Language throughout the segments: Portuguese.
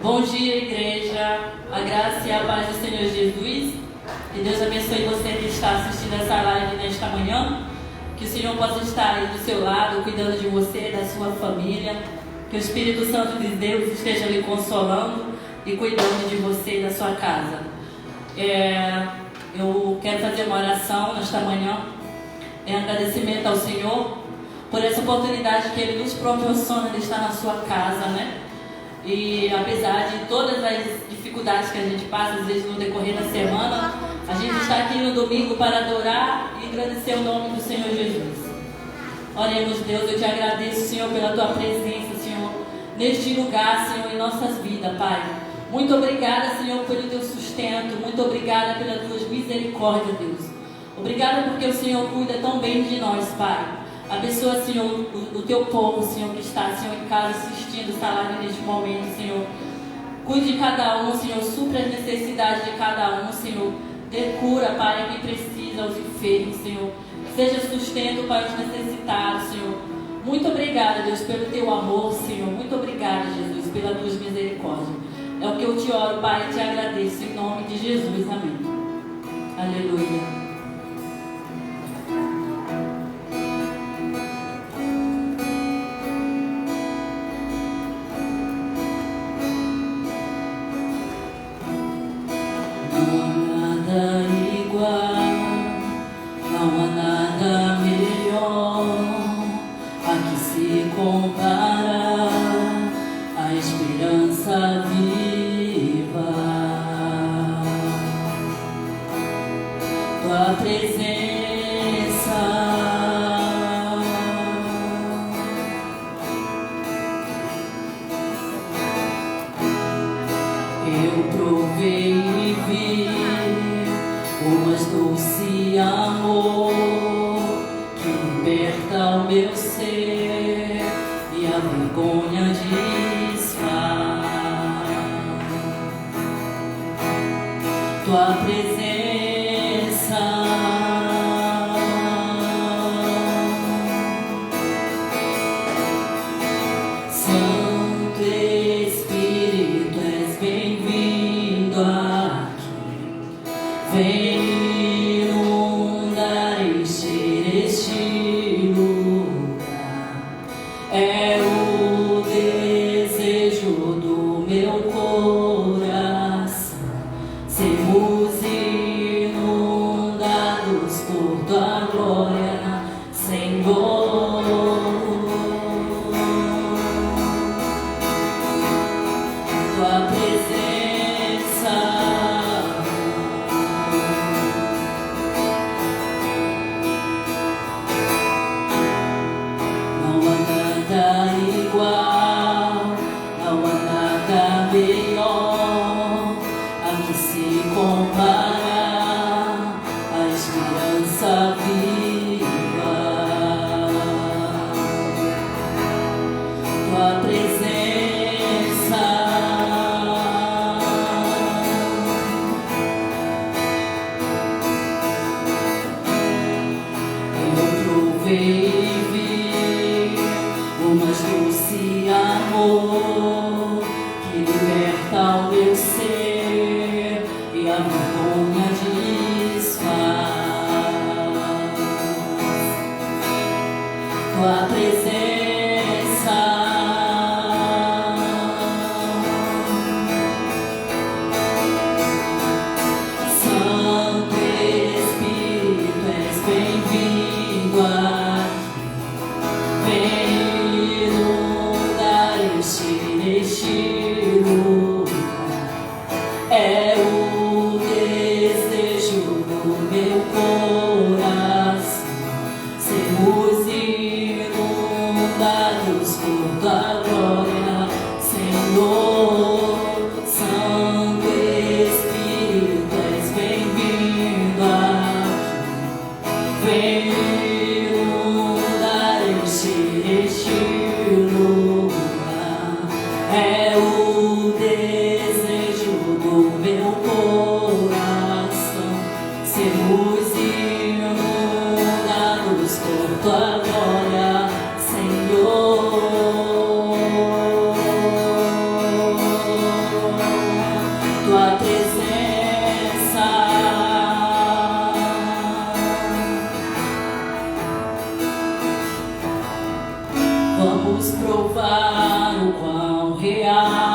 Bom dia, igreja. A graça e a paz do Senhor Jesus. Que Deus abençoe você que está assistindo essa live nesta manhã. Que o Senhor possa estar aí do seu lado, cuidando de você, da sua família. Que o Espírito Santo de Deus esteja lhe consolando e cuidando de você e da sua casa. Eu quero fazer uma oração nesta manhã. Em agradecimento ao Senhor por essa oportunidade que Ele nos proporciona de estar na sua casa, né? E apesar de todas as dificuldades que a gente passa, às vezes no decorrer da semana, a gente está aqui no domingo para adorar e agradecer o nome do Senhor Jesus. Oremos, Deus, eu te agradeço, Senhor, pela tua presença, Senhor, neste lugar, Senhor, em nossas vidas, Pai. Muito obrigada, Senhor, pelo teu sustento. Muito obrigada pelas tuas misericórdias, Deus. Obrigada porque o Senhor cuida tão bem de nós, Pai. Abençoa, Senhor, o teu povo, Senhor, que está, Senhor, em casa assistindo esta live neste momento, Senhor. Cuide de cada um, Senhor, supra as necessidades de cada um, Senhor. Dê cura para quem precisa, aos enfermos, Senhor. Seja sustento para os necessitados, Senhor. Muito obrigada, Deus, pelo teu amor, Senhor. Muito obrigada, Jesus, pela tua misericórdia. É o que eu te oro, Pai, e te agradeço em nome de Jesus. Amém. Aleluia.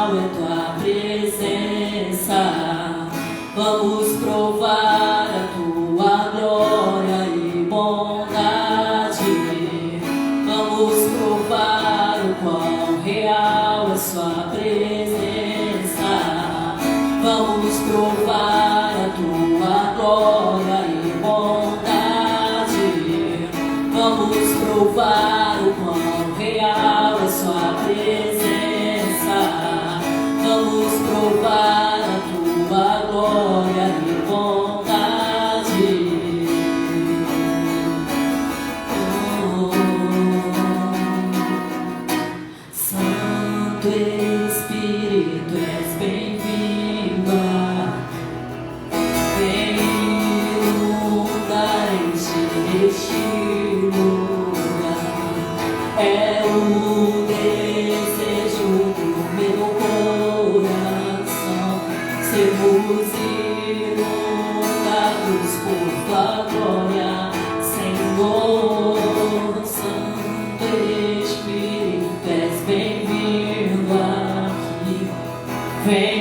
real é tua presença. Vamos provar a tua glória e bondade. Vamos provar o quão real é sua presença. Vamos provar a tua glória e bondade. Vamos provar o quão real é sua presença. Vamos provar a tua glória e bondade. Santo Espírito, és bem-vindo. Vem inundar, encher este lugar. É o desejo do meu coração. Sermos inundados por tua glória, Senhor. Santo Espírito, és bem-vindo aqui. Vem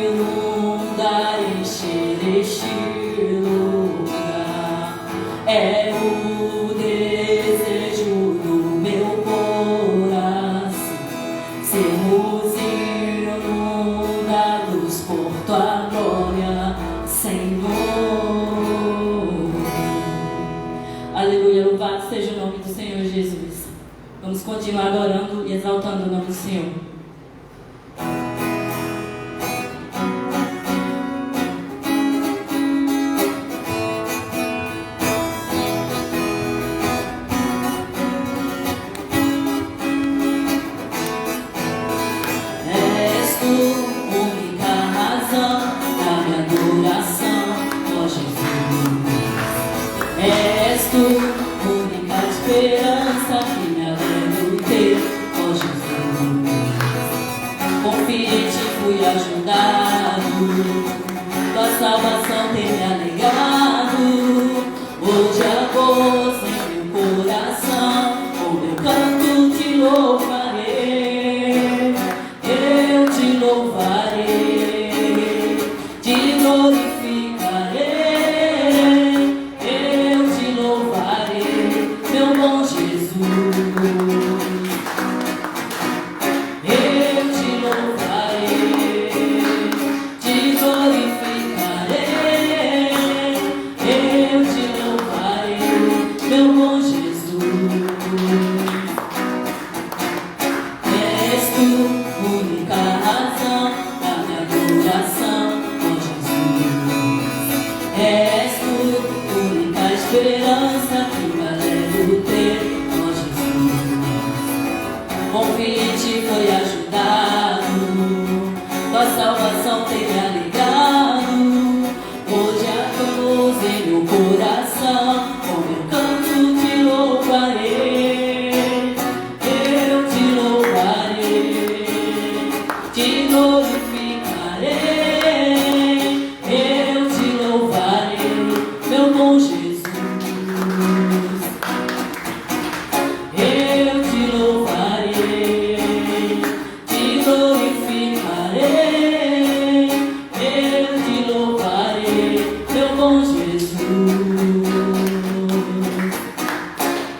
inundar, encher este lugar. É o desejo do meu coração. Sermos inundados por tua glória, Senhor. Aleluia, louvado seja o nome do Senhor Jesus. Vamos continuar adorando e exaltando o nome do Senhor. És tu, única razão da minha adoração, ó Jesus. És tu, única esperança que me alegra em ter, ó Jesus. Confiante fui ajudado, tua salvação tem me alegrado. Hoje a voz em meu coração, com meu canto te louvarei. Eu te louvarei, te glorificarei. Eu te louvarei, meu bom Jesus. Eu te louvarei, te glorificarei. Eu te louvarei, meu bom Jesus. És tu, única razão da minha adoração, ó Jesus. És tu, única esperança que me alegro ter, ó Jesus. Confiante foi ajudado, tua salvação tem me alegrado. Hoje a luz em meu coração, com meu canto te louvarei. Eu te louvarei, te glorificarei. Eu te louvarei, meu bom Jesus. Eu te louvarei, te glorificarei. Eu te louvarei, meu bom Jesus.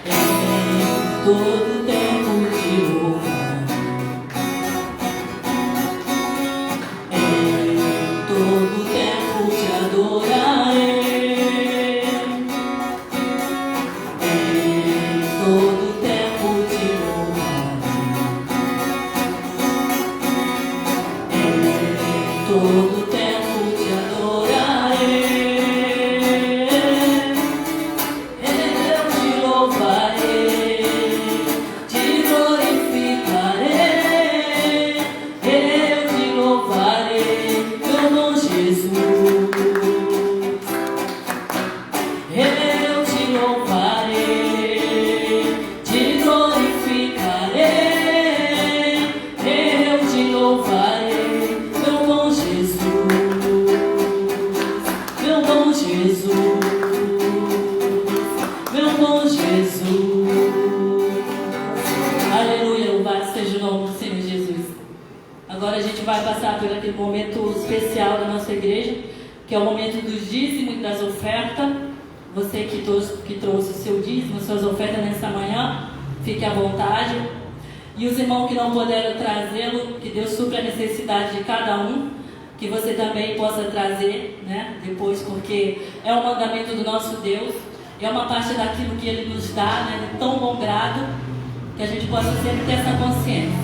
Em todo tempo te louvar. Em todo tempo te adorarei. Em todo tempo te louvarei. Em todo tempo te adorarei. Eu te louvarei, te glorificarei. Eu te louvarei, meu bom Jesus. Eu te louvarei, te glorificarei. Eu te louvarei, meu bom Jesus. Agora a gente vai passar por aquele momento especial da nossa igreja, que é o momento dos dízimos e das ofertas. Você que trouxe o seu dízimo, suas ofertas nessa manhã, fique à vontade. E os irmãos que não puderam trazê-lo, que Deus supra a necessidade de cada um, que você também possa trazer, né, depois, porque é um mandamento do nosso Deus, é uma parte daquilo que Ele nos dá, né, de tão bom grado, que a gente possa sempre ter essa consciência.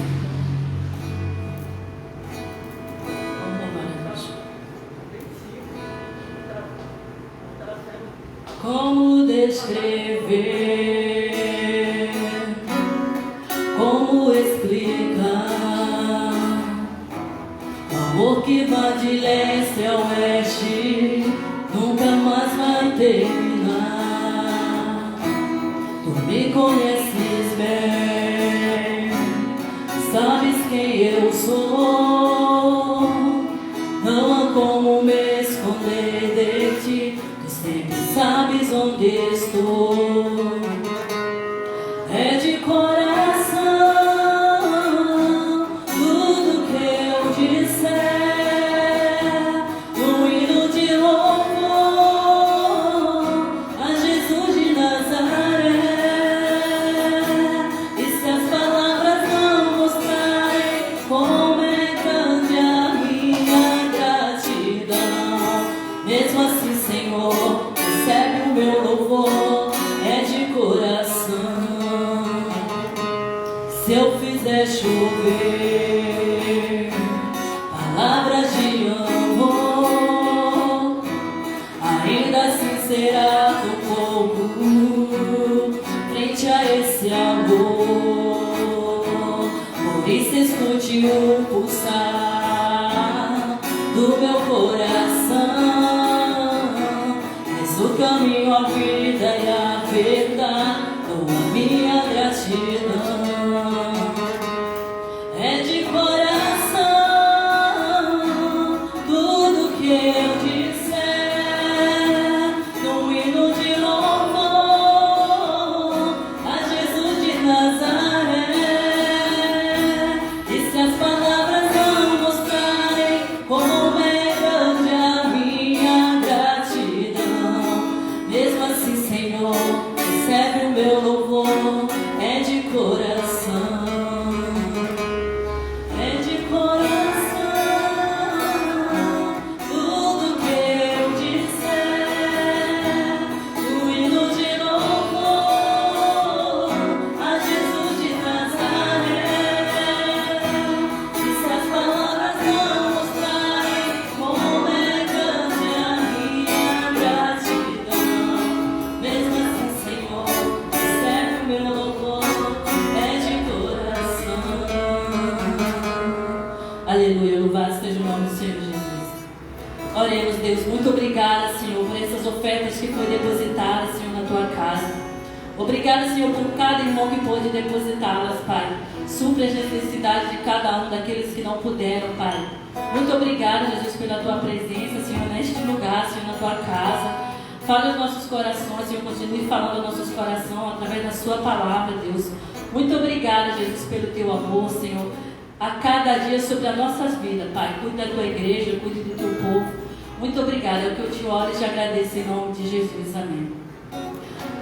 Como descrever, como explicar o amor que vai de leste a oeste, nunca mais vai terminar. Tu me conheces bem, sabes quem eu sou, não há como me esconder de ti. Sempre sabes onde estou, é de coração tudo que eu disser, um hino de louvor a Jesus de Nazaré. E se as palavras não mostrarem como é grande a minha gratidão, mesmo assim, Senhor, recebe o meu louvor, é de coração. Se eu fizer chover palavras de amor, ainda assim será tão pouco frente a esse amor. Por isso escute o pulsar do meu coração. O caminho, a vida e a verdade, dou a minha gratidão. É de coração tudo que eu disser, num hino de louvor a Jesus de Nazaré. E se as palavras não mostrarem como é grande a minha gratidão, mesmo assim, Senhor, recebe o meu louvor, é de coração, é de coração, tudo que eu disser, o hino de louvor a Jesus de Nazaré. E se as palavras não mostrarem como é grande a minha gratidão, mesmo assim, Senhor, recebe o meu louvor, é de coração. Aleluia, louvado seja o nome do Senhor Jesus. Oremos, Deus, muito obrigada, Senhor, por essas ofertas que foi depositadas, Senhor, na tua casa. Obrigada, Senhor, por cada irmão que pôde depositá-las, Pai. Supre as necessidades de cada um daqueles que não puderam, Pai. Muito obrigada, Jesus, pela tua presença, Senhor, neste lugar, Senhor, na tua casa. Fale aos nossos corações, Senhor, continue falando aos nossos corações através da sua palavra, Deus. Muito obrigada, Jesus, pelo teu amor, Senhor, a cada dia sobre as nossas vidas, Pai. Cuide da tua igreja, cuide do teu povo. Muito obrigada, é o que eu te oro e te agradeço em nome de Jesus, amém.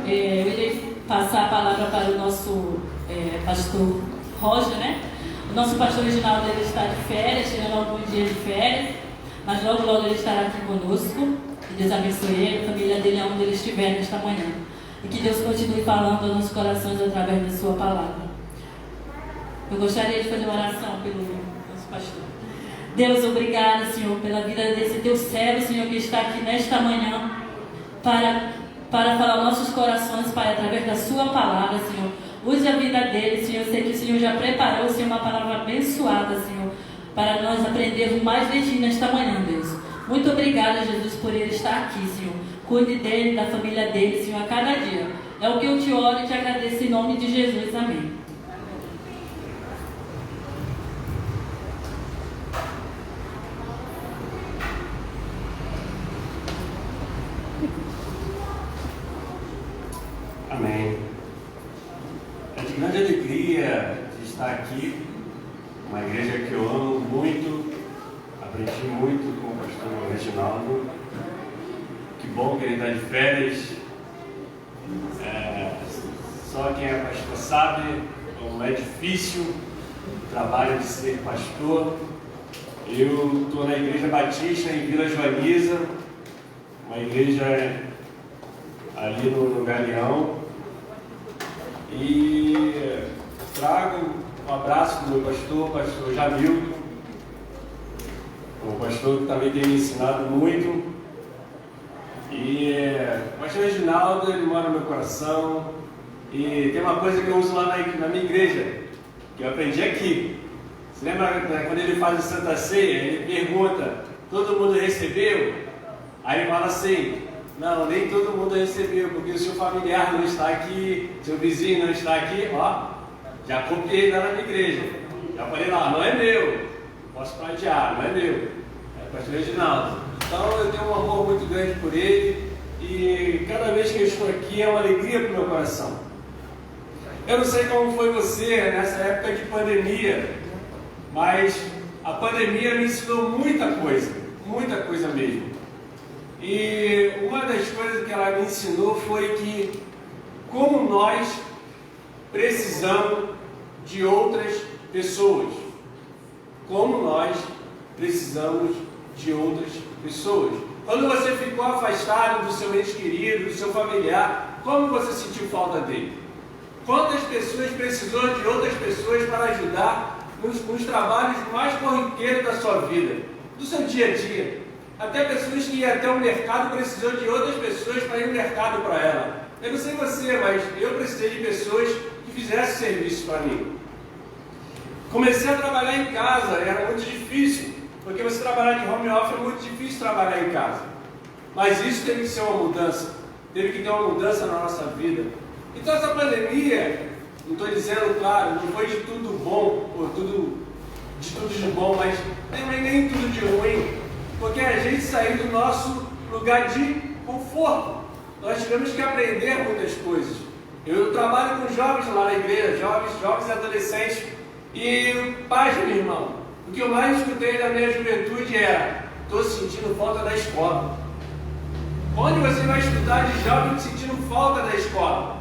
Eu irei passar a palavra para o nosso pastor Roger, né? O nosso pastor original dele está de férias, tirando alguns dias de férias, mas logo logo ele estará aqui conosco. Que Deus abençoe ele, a família dele, aonde ele estiver nesta manhã. E que Deus continue falando aos nossos corações através da sua palavra. Eu gostaria de fazer uma oração pelo nosso pastor. Deus, obrigada, Senhor, pela vida desse teu servo, Senhor, que está aqui nesta manhã para falar aos nossos corações, Pai, através da sua palavra, Senhor. Use a vida dele, Senhor. Eu sei que o Senhor já preparou, Senhor, uma palavra abençoada, Senhor, para nós aprendermos mais de Ti nesta manhã, Deus. Muito obrigada, Jesus, por ele estar aqui, Senhor. Cuide dele, da família dele, Senhor, a cada dia. É o que eu te oro e te agradeço em nome de Jesus. Amém. Amém. É de grande alegria de estar aqui, uma igreja que eu amo muito. Reginaldo. Que bom que ele está de férias. Só quem é pastor sabe como é difícil o trabalho de ser pastor. Eu estou na Igreja Batista em Vila Joaniza, uma igreja ali no Galeão, e trago um abraço do meu pastor, pastor Jamilton, um pastor que também tem me ensinado muito. E o pastor Reginaldo, ele mora no meu coração, e tem uma coisa que eu uso lá na minha igreja, que eu aprendi aqui. Você lembra, né, quando ele faz a Santa Ceia, ele pergunta, todo mundo recebeu? Aí ele fala assim, não, nem todo mundo recebeu, porque o seu familiar não está aqui, seu vizinho não está aqui, ó, já copiei lá na minha igreja, já falei lá, não é meu, posso plagiar, não é meu, é o pastor Reginaldo. Então eu tenho um amor muito grande por ele, e cada vez que eu estou aqui é uma alegria para o meu coração. Eu não sei como foi você nessa época de pandemia, mas a pandemia me ensinou muita coisa mesmo. E uma das coisas que ela me ensinou foi que como nós precisamos de outras pessoas. Como nós precisamos de outras pessoas. Quando você ficou afastado do seu ente querido, do seu familiar, como você sentiu falta dele? Quantas pessoas precisou de outras pessoas para ajudar nos trabalhos mais corriqueiros da sua vida, do seu dia a dia? Até pessoas que iam até o mercado precisou de outras pessoas para ir no mercado para ela. Eu não sei você, mas eu precisei de pessoas que fizessem serviço para mim. Comecei a trabalhar em casa, era muito difícil, porque você trabalhar de home office é muito difícil trabalhar em casa. Mas isso teve que ser uma mudança, teve que ter uma mudança na nossa vida. Então essa pandemia, não estou dizendo, claro, não foi de tudo bom, ou de tudo de bom, mas nem tudo de ruim, porque a gente saiu do nosso lugar de conforto. Nós tivemos que aprender muitas coisas. Eu trabalho com jovens lá na igreja, jovens e adolescentes, e pais, meu irmão, o que eu mais escutei da minha juventude era: estou sentindo falta da escola. Onde você vai estudar de jovens sentindo falta da escola?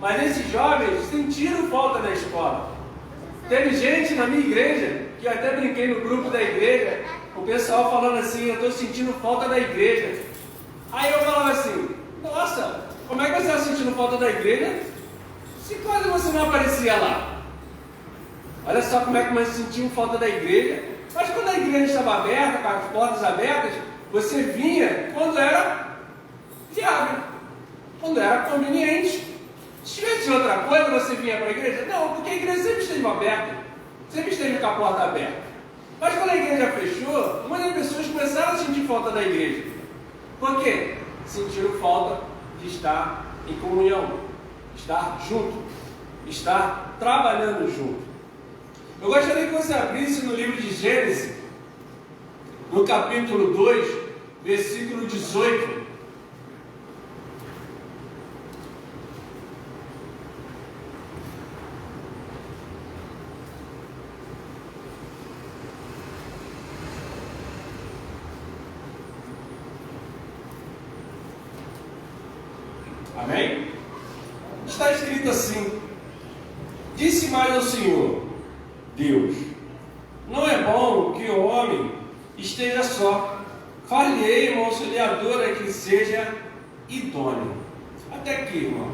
Mas esses jovens sentiram falta da escola. Teve gente na minha igreja, que eu até brinquei no grupo da igreja, o pessoal falando assim: eu estou sentindo falta da igreja. Aí eu falava assim: nossa, como é que você está sentindo falta da igreja se quase você não aparecia lá? Olha só como é que nós sentimos falta da igreja. Mas quando a igreja estava aberta, com as portas abertas, você vinha quando era viável, quando era conveniente. Se tivesse outra coisa, você vinha para a igreja? Não, porque a igreja sempre esteve aberta, sempre esteve com a porta aberta. Mas quando a igreja fechou, muitas pessoas começaram a sentir falta da igreja. Por quê? Sentiram falta de estar em comunhão, estar junto, estar trabalhando junto. Eu gostaria que você abrisse no livro de Gênesis, no capítulo 2, versículo 18. Amém? Está escrito assim: disse mais ao Senhor Deus: não é bom que o homem esteja só, far-lhe-ei uma auxiliadora que seja idônea. Até aqui, irmão.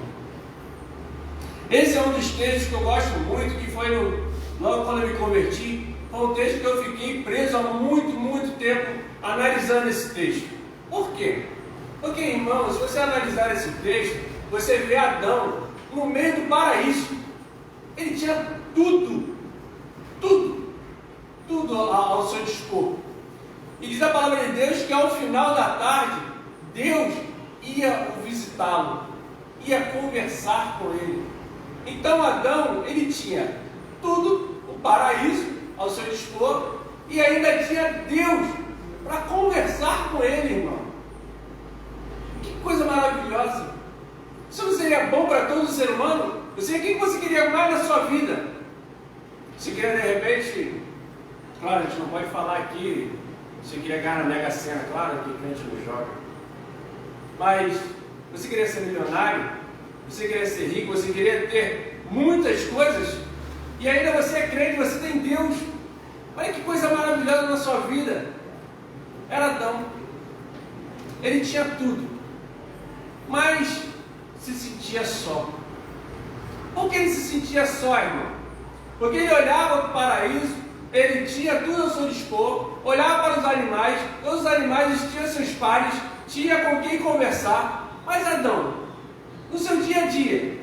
Esse é um dos textos que eu gosto muito, que foi logo quando eu me converti. Foi um texto que eu fiquei preso há muito tempo analisando esse texto. Por quê? Porque, irmão, se você analisar esse texto, você vê Adão no meio do paraíso. Ele tinha tudo ao seu dispor. E diz a palavra de Deus que ao final da tarde, Deus ia o visitá-lo, ia conversar com ele. Então Adão, ele tinha tudo, o paraíso ao seu dispor, e ainda tinha Deus para conversar com ele, irmão. Que coisa maravilhosa! Isso não seria bom para todo ser humano? Eu sei quem você queria mais na sua vida. Se quer de repente, claro, a gente não pode falar aqui Você queria ganhar na Mega Sena, claro que crente não joga. Mas você queria ser milionário, você queria ser rico, você queria ter muitas coisas, e ainda você é crente, você tem Deus. Olha que coisa maravilhosa na sua vida. Era Adão. Ele tinha tudo, mas se sentia só. Por que ele se sentia só, irmão? Porque ele olhava para o paraíso, ele tinha tudo ao seu dispor, olhava para os animais, todos os animais tinham seus pares, tinha com quem conversar. Mas Adão, no seu dia a dia,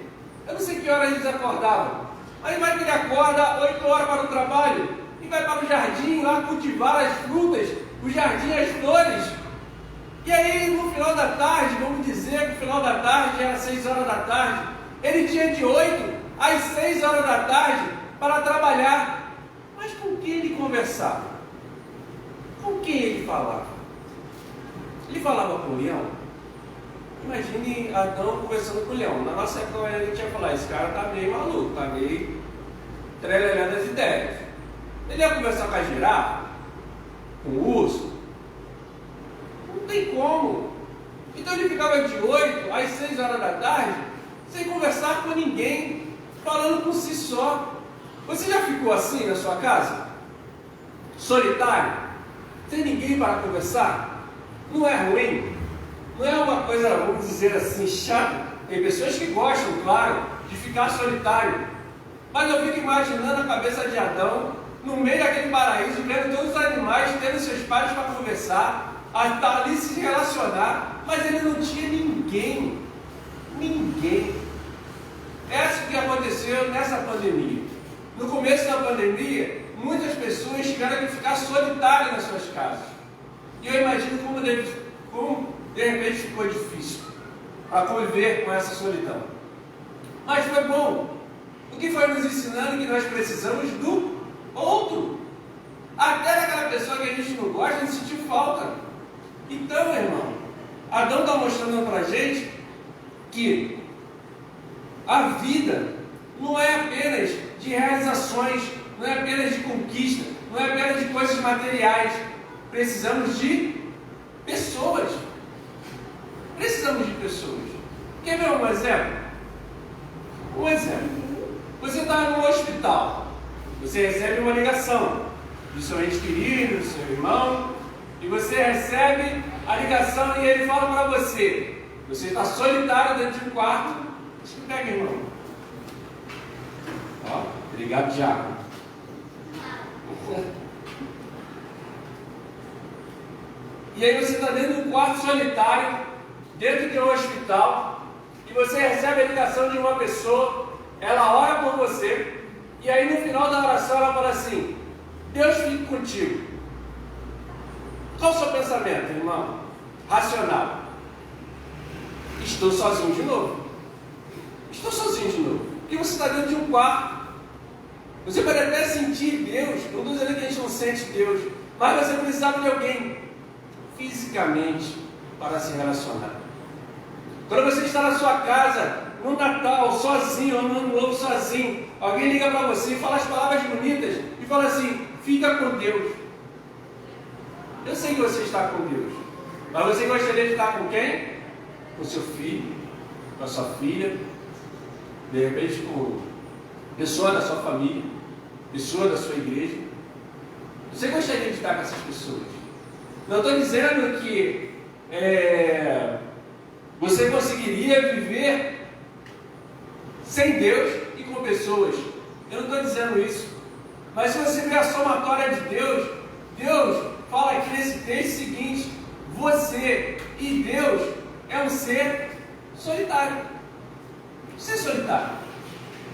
eu não sei que horas eles acordavam, mas vai que ele acorda 8 horas para o trabalho e vai para o jardim lá cultivar as frutas, o jardim, as flores. E aí no final da tarde, vamos dizer que no final da tarde era 6 horas da tarde, ele tinha de 8 às 6 horas da tarde para trabalhar. Mas com quem ele conversava? Com quem ele falava? Ele falava com o leão? Imagine Adão conversando com o leão. Na nossa época a gente ia falar, esse cara está meio maluco, está meio trelelé das ideias. Ele ia conversar com a girafa? Com o urso? Não tem como. Então ele ficava de 8 às 6 horas da tarde, sem conversar com ninguém, falando por si só. Você já ficou assim na sua casa? Solitário? Sem ninguém para conversar? Não é ruim? Não é uma coisa, vamos dizer assim, chata? Tem pessoas que gostam, claro, de ficar solitário. Mas eu fico imaginando a cabeça de Adão, no meio daquele paraíso, vendo todos os animais, tendo seus pais para conversar, ali se relacionar, mas ele não tinha ninguém. Ninguém. É isso que aconteceu nessa pandemia. No começo da pandemia, muitas pessoas tiveram que ficar solitárias nas suas casas. E eu imagino como de repente ficou difícil para conviver com essa solidão. Mas foi bom, porque foi nos ensinando que nós precisamos do outro. Até daquela pessoa que a gente não gosta, a gente sentiu falta. Então, meu irmão, Adão está mostrando para a gente que a vida não é apenas de realizações, não é apenas de conquista, não é apenas de coisas materiais. Precisamos de pessoas. Precisamos de pessoas. Quer ver um exemplo? Um exemplo. Você está no hospital, você recebe uma ligação do seu ente querido, do seu irmão, e você recebe a ligação e ele fala para você. Você está solitário dentro de um quarto. Deixa eu pegar, irmão. Ó, obrigado, Diácono. E aí você está dentro de um quarto solitário, dentro de um hospital, e você recebe a ligação de uma pessoa, ela ora por você, e aí no final da oração ela fala assim: Deus fique contigo. Qual o seu pensamento, irmão? Racional. Estou sozinho de novo. Estou sozinho de novo. Porque você está dentro de um quarto. Você pode até sentir Deus. Não estou dizendo que a gente não sente Deus, mas você precisava de alguém fisicamente para se relacionar. Quando você está na sua casa, no Natal, sozinho, ou no Ano Novo sozinho, alguém liga para você e fala as palavras bonitas e fala assim: fica com Deus. Eu sei que você está com Deus, mas você gostaria de estar com quem? Com seu filho, com a sua filha, de repente com pessoa da sua família, pessoa da sua igreja. Você gostaria de estar com essas pessoas? Não estou dizendo que você conseguiria viver sem Deus e com pessoas. Eu não estou dizendo isso. Mas se você ver a somatória de Deus, Deus fala aqui nesse texto o seguinte: você e Deus é um ser solitário. Ser solitário.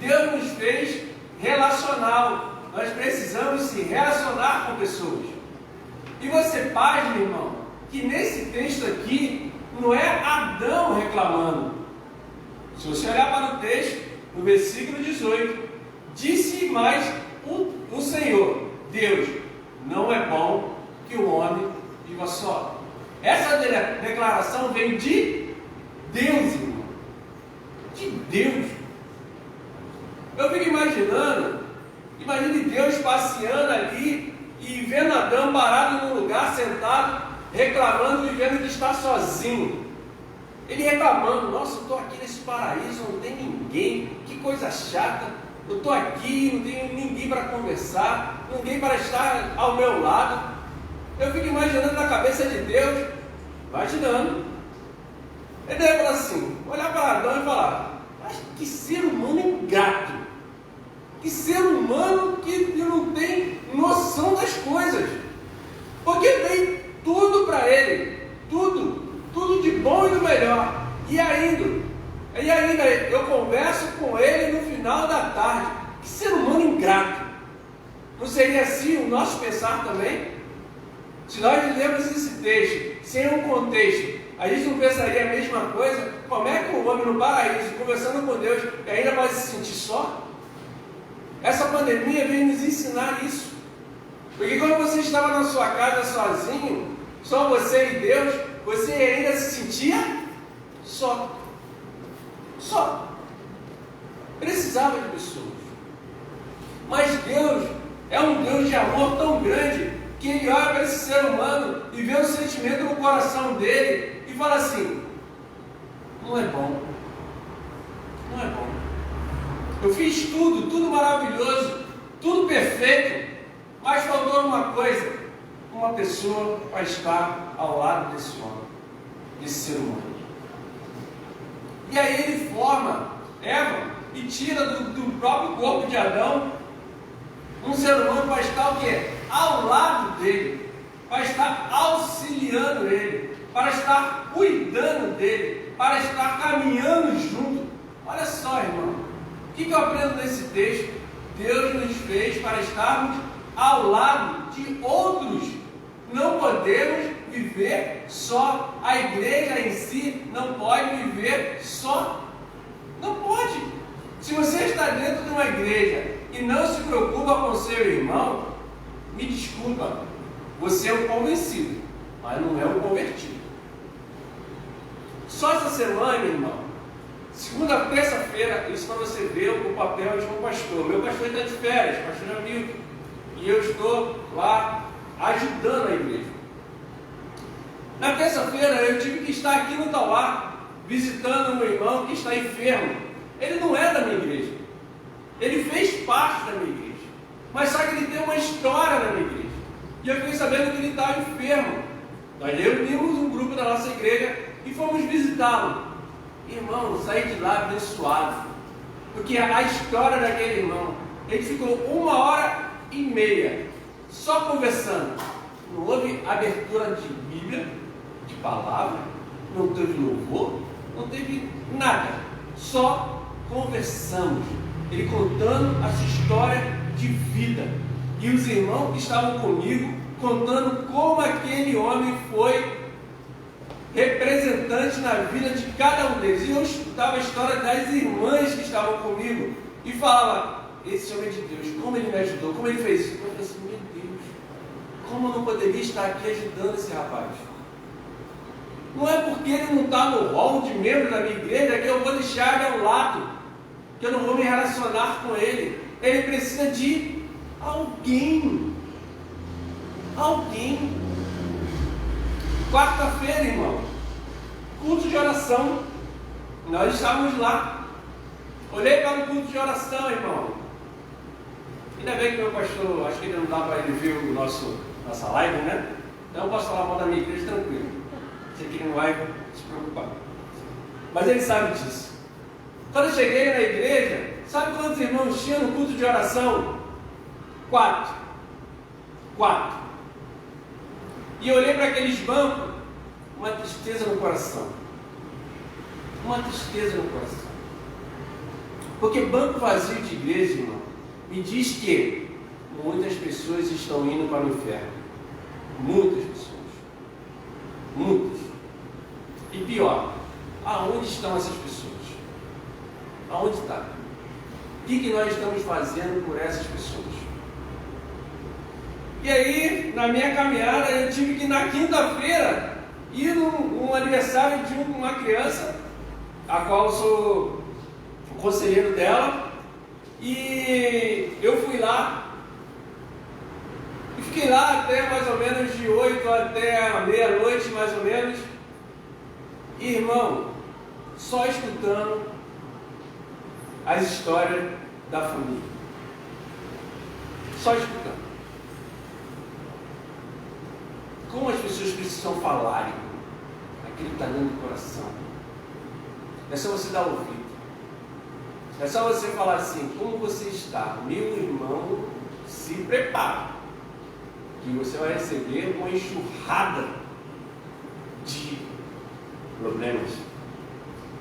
Deus nos fez relacional. Nós precisamos se relacionar com pessoas. E você, pai, meu irmão, que nesse texto aqui não é Adão reclamando. Se você olhar para o texto, no versículo 18, disse mais o Senhor, Deus: não é bom que o homem viva só. Essa declaração vem de Deus, irmão. De Deus. Eu fico imaginando, imagine Deus passeando ali e vendo Adão parado num lugar, sentado, reclamando, vivendo que está sozinho. Ele reclamando: nossa, eu estou aqui nesse paraíso, não tem ninguém, que coisa chata. Eu estou aqui, não tenho ninguém para conversar, ninguém para estar ao meu lado. Eu fico imaginando na cabeça de Deus, imaginando. Ele deve falar assim, olhar para Adão e falar: mas que ser humano ingrato, que ser humano que não tem noção das coisas, porque tem tudo para ele, tudo de bom e do melhor, e ainda eu converso com ele no final da tarde. Que ser humano ingrato. Não seria assim o nosso pensar também? Se nós lemos esse texto sem um contexto, a gente não pensaria a mesma coisa? Como é que o homem no paraíso, conversando com Deus, ainda vai se sentir só? Essa pandemia veio nos ensinar isso. Porque quando você estava na sua casa sozinho, só você e Deus, você ainda se sentia só. Precisava de pessoas. Mas Deus é um Deus de amor tão grande que Ele olha para esse ser humano e vê o sentimento no coração dele e fala assim: não é bom. Eu fiz tudo maravilhoso, tudo perfeito, mas faltou uma coisa: uma pessoa para estar ao lado desse homem, desse ser humano. E aí ele forma Eva e tira do próprio corpo de Adão um ser humano para estar o quê? Ao lado dele, para estar auxiliando ele, para estar cuidando dele, para estar caminhando junto. Olha só, irmão, o que eu aprendo nesse texto? Deus nos fez para estarmos ao lado de outros. Não podemos viver só. A igreja em si não pode viver só. Não pode. Se você está dentro de uma igreja e não se preocupa com seu irmão, me desculpa, você é um convencido, mas não é um convertido. Só essa semana, irmão, segunda, terça-feira, isso para você ver o papel de um pastor. Meu pastor está de férias, pastor Hamilton, e eu estou lá ajudando a igreja. Na terça-feira eu tive que estar aqui no Tauá, visitando um irmão que está enfermo. Ele não é da minha igreja, ele fez parte da minha igreja, mas só que ele tem uma história na minha igreja, e eu fiquei sabendo que ele estava enfermo. Nós reunimos um grupo da nossa igreja e fomos visitá-lo. Irmão, saí de lá abençoado, porque a história daquele irmão, ele ficou 1h30 só conversando. Não houve abertura de Bíblia, de palavra, não teve louvor, não teve nada, só conversamos, ele contando a sua história de vida, e os irmãos que estavam comigo contando como aquele homem foi representante na vida de cada um deles. E eu escutava a história das irmãs que estavam comigo e falava: esse homem de Deus, como ele me ajudou, como ele fez isso. Eu falei assim: meu Deus, como eu não poderia estar aqui ajudando esse rapaz? Não é porque ele não está no hall de membro da minha igreja que eu vou deixar ele ao lado, que eu não vou me relacionar com ele. Ele precisa de alguém. Quarta-feira, irmão, culto de oração. Nós estávamos lá. Olhei para o culto de oração, irmão. Ainda bem que meu pastor, acho que ele não dá para ele ver nossa live, né? Então eu posso falar mal da minha igreja tranquilo. Sei que ele não vai se preocupar. Mas ele sabe disso. Quando eu cheguei na igreja, sabe quantos irmãos tinham no culto de oração? 4. E eu olhei para aqueles bancos, uma tristeza no coração. Porque banco vazio de igreja, irmão, me diz que muitas pessoas estão indo para o inferno. Muitas pessoas. E pior, aonde estão essas pessoas? Aonde está? O que nós estamos fazendo por essas pessoas? E aí, na minha caminhada, eu tive que na quinta-feira ir num aniversário de uma criança, a qual eu sou o conselheiro dela, e eu fui lá e fiquei Fiquei lá até mais ou menos de 8 até a meia-noite, mais ou menos. Irmão, só escutando as histórias da família. Só escutando. Como as pessoas precisam falar, aquilo que está dentro do coração. Não é só você dar ouvido. Não é só você falar assim, como você está? Meu irmão, se prepara, que você vai receber uma enxurrada de problemas.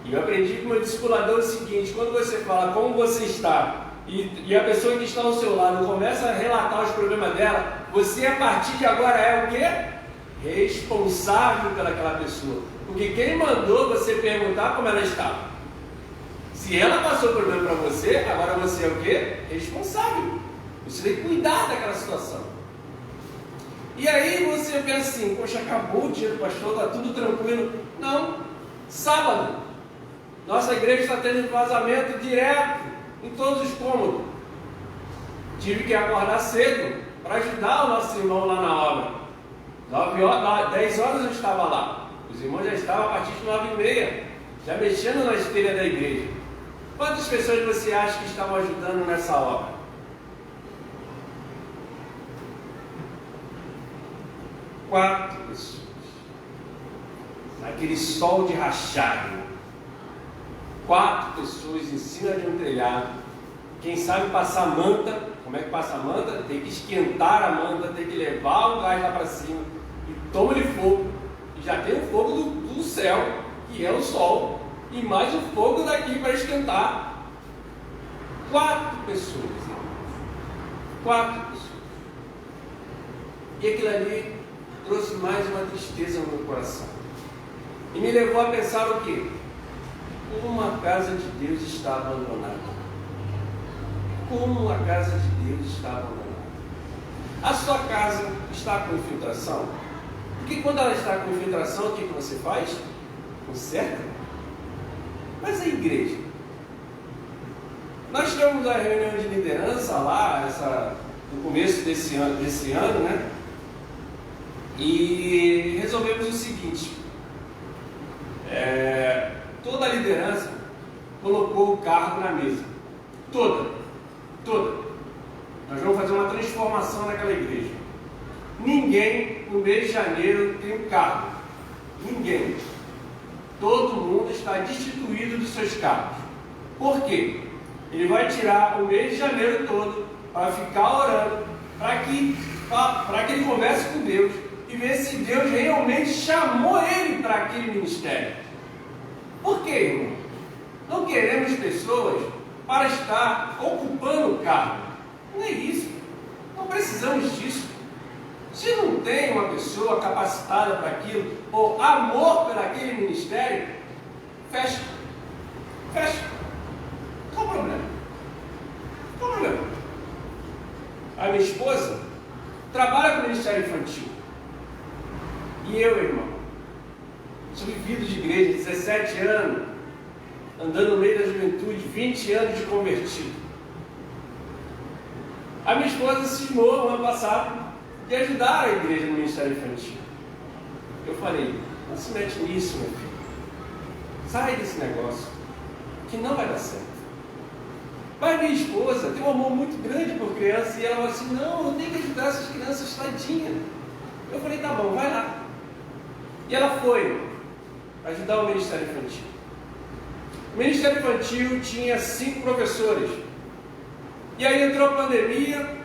E eu aprendi com o meu discipulador o seguinte: quando você fala como você está, e a pessoa que está ao seu lado começa a relatar os problemas dela, você a partir de agora é o quê? Responsável pelaquela pessoa. Porque quem mandou você perguntar como ela estava? Se ela passou o problema para você, agora você é o quê? Responsável. Você tem que cuidar daquela situação. E aí você pensa assim, poxa, acabou o dia do pastor, está tudo tranquilo. Não, sábado, nossa igreja está tendo vazamento direto em todos os cômodos. Tive que acordar cedo para ajudar o nosso irmão lá na obra. 10 horas eu estava lá. Os irmãos já estavam a partir de 9h30, já mexendo na esteira da igreja. Quantas pessoas você acha que estavam ajudando nessa obra? 4 pessoas. Naquele sol de rachado. 4 pessoas em cima de um telhado. Quem sabe passar manta, como é que passa a manta? Tem que esquentar a manta, tem que levar o gás lá para cima e toma-lhe fogo. E já tem o fogo do céu, que é o sol, e mais o fogo daqui para esquentar. 4 pessoas, irmãos. 4 pessoas. E aquilo ali trouxe mais uma tristeza no meu coração. E me levou a pensar o quê? Como a casa de Deus está abandonada. Como a casa de Deus está abandonada. A sua casa está com infiltração? Porque quando ela está com infiltração, o que você faz? Conserta. Mas a igreja? Nós tivemos a reunião de liderança lá, no começo desse ano, né? E resolvemos o seguinte: toda a liderança colocou o cargo na mesa. Toda. Nós vamos fazer uma transformação naquela igreja. Ninguém no mês de janeiro tem um cargo. Ninguém. Todo mundo está destituído dos seus cargos. Por quê? Ele vai tirar o mês de janeiro todo para ficar orando, para que ele converse com Deus e ver se Deus realmente chamou ele para aquele ministério. Por quê, irmão? Não queremos pessoas para estar ocupando o cargo. Não é isso. Não precisamos disso. Se não tem uma pessoa capacitada para aquilo, ou amor por aquele ministério, fecha. Qual o problema? A minha esposa trabalha com o ministério infantil. E eu, irmão, sou vivido de igreja, 17 anos, andando no meio da juventude, 20 anos de convertido. A minha esposa cismou no ano passado de ajudar a igreja no ministério infantil. Eu falei, não se mete nisso, meu filho. Sai desse negócio, que não vai dar certo. Mas minha esposa tem um amor muito grande por criança, e ela falou assim, não, eu tenho que ajudar essas crianças, tadinha. Eu falei, tá bom, vai lá. E ela foi ajudar o ministério infantil. O ministério infantil tinha 5 professores. E aí entrou a pandemia,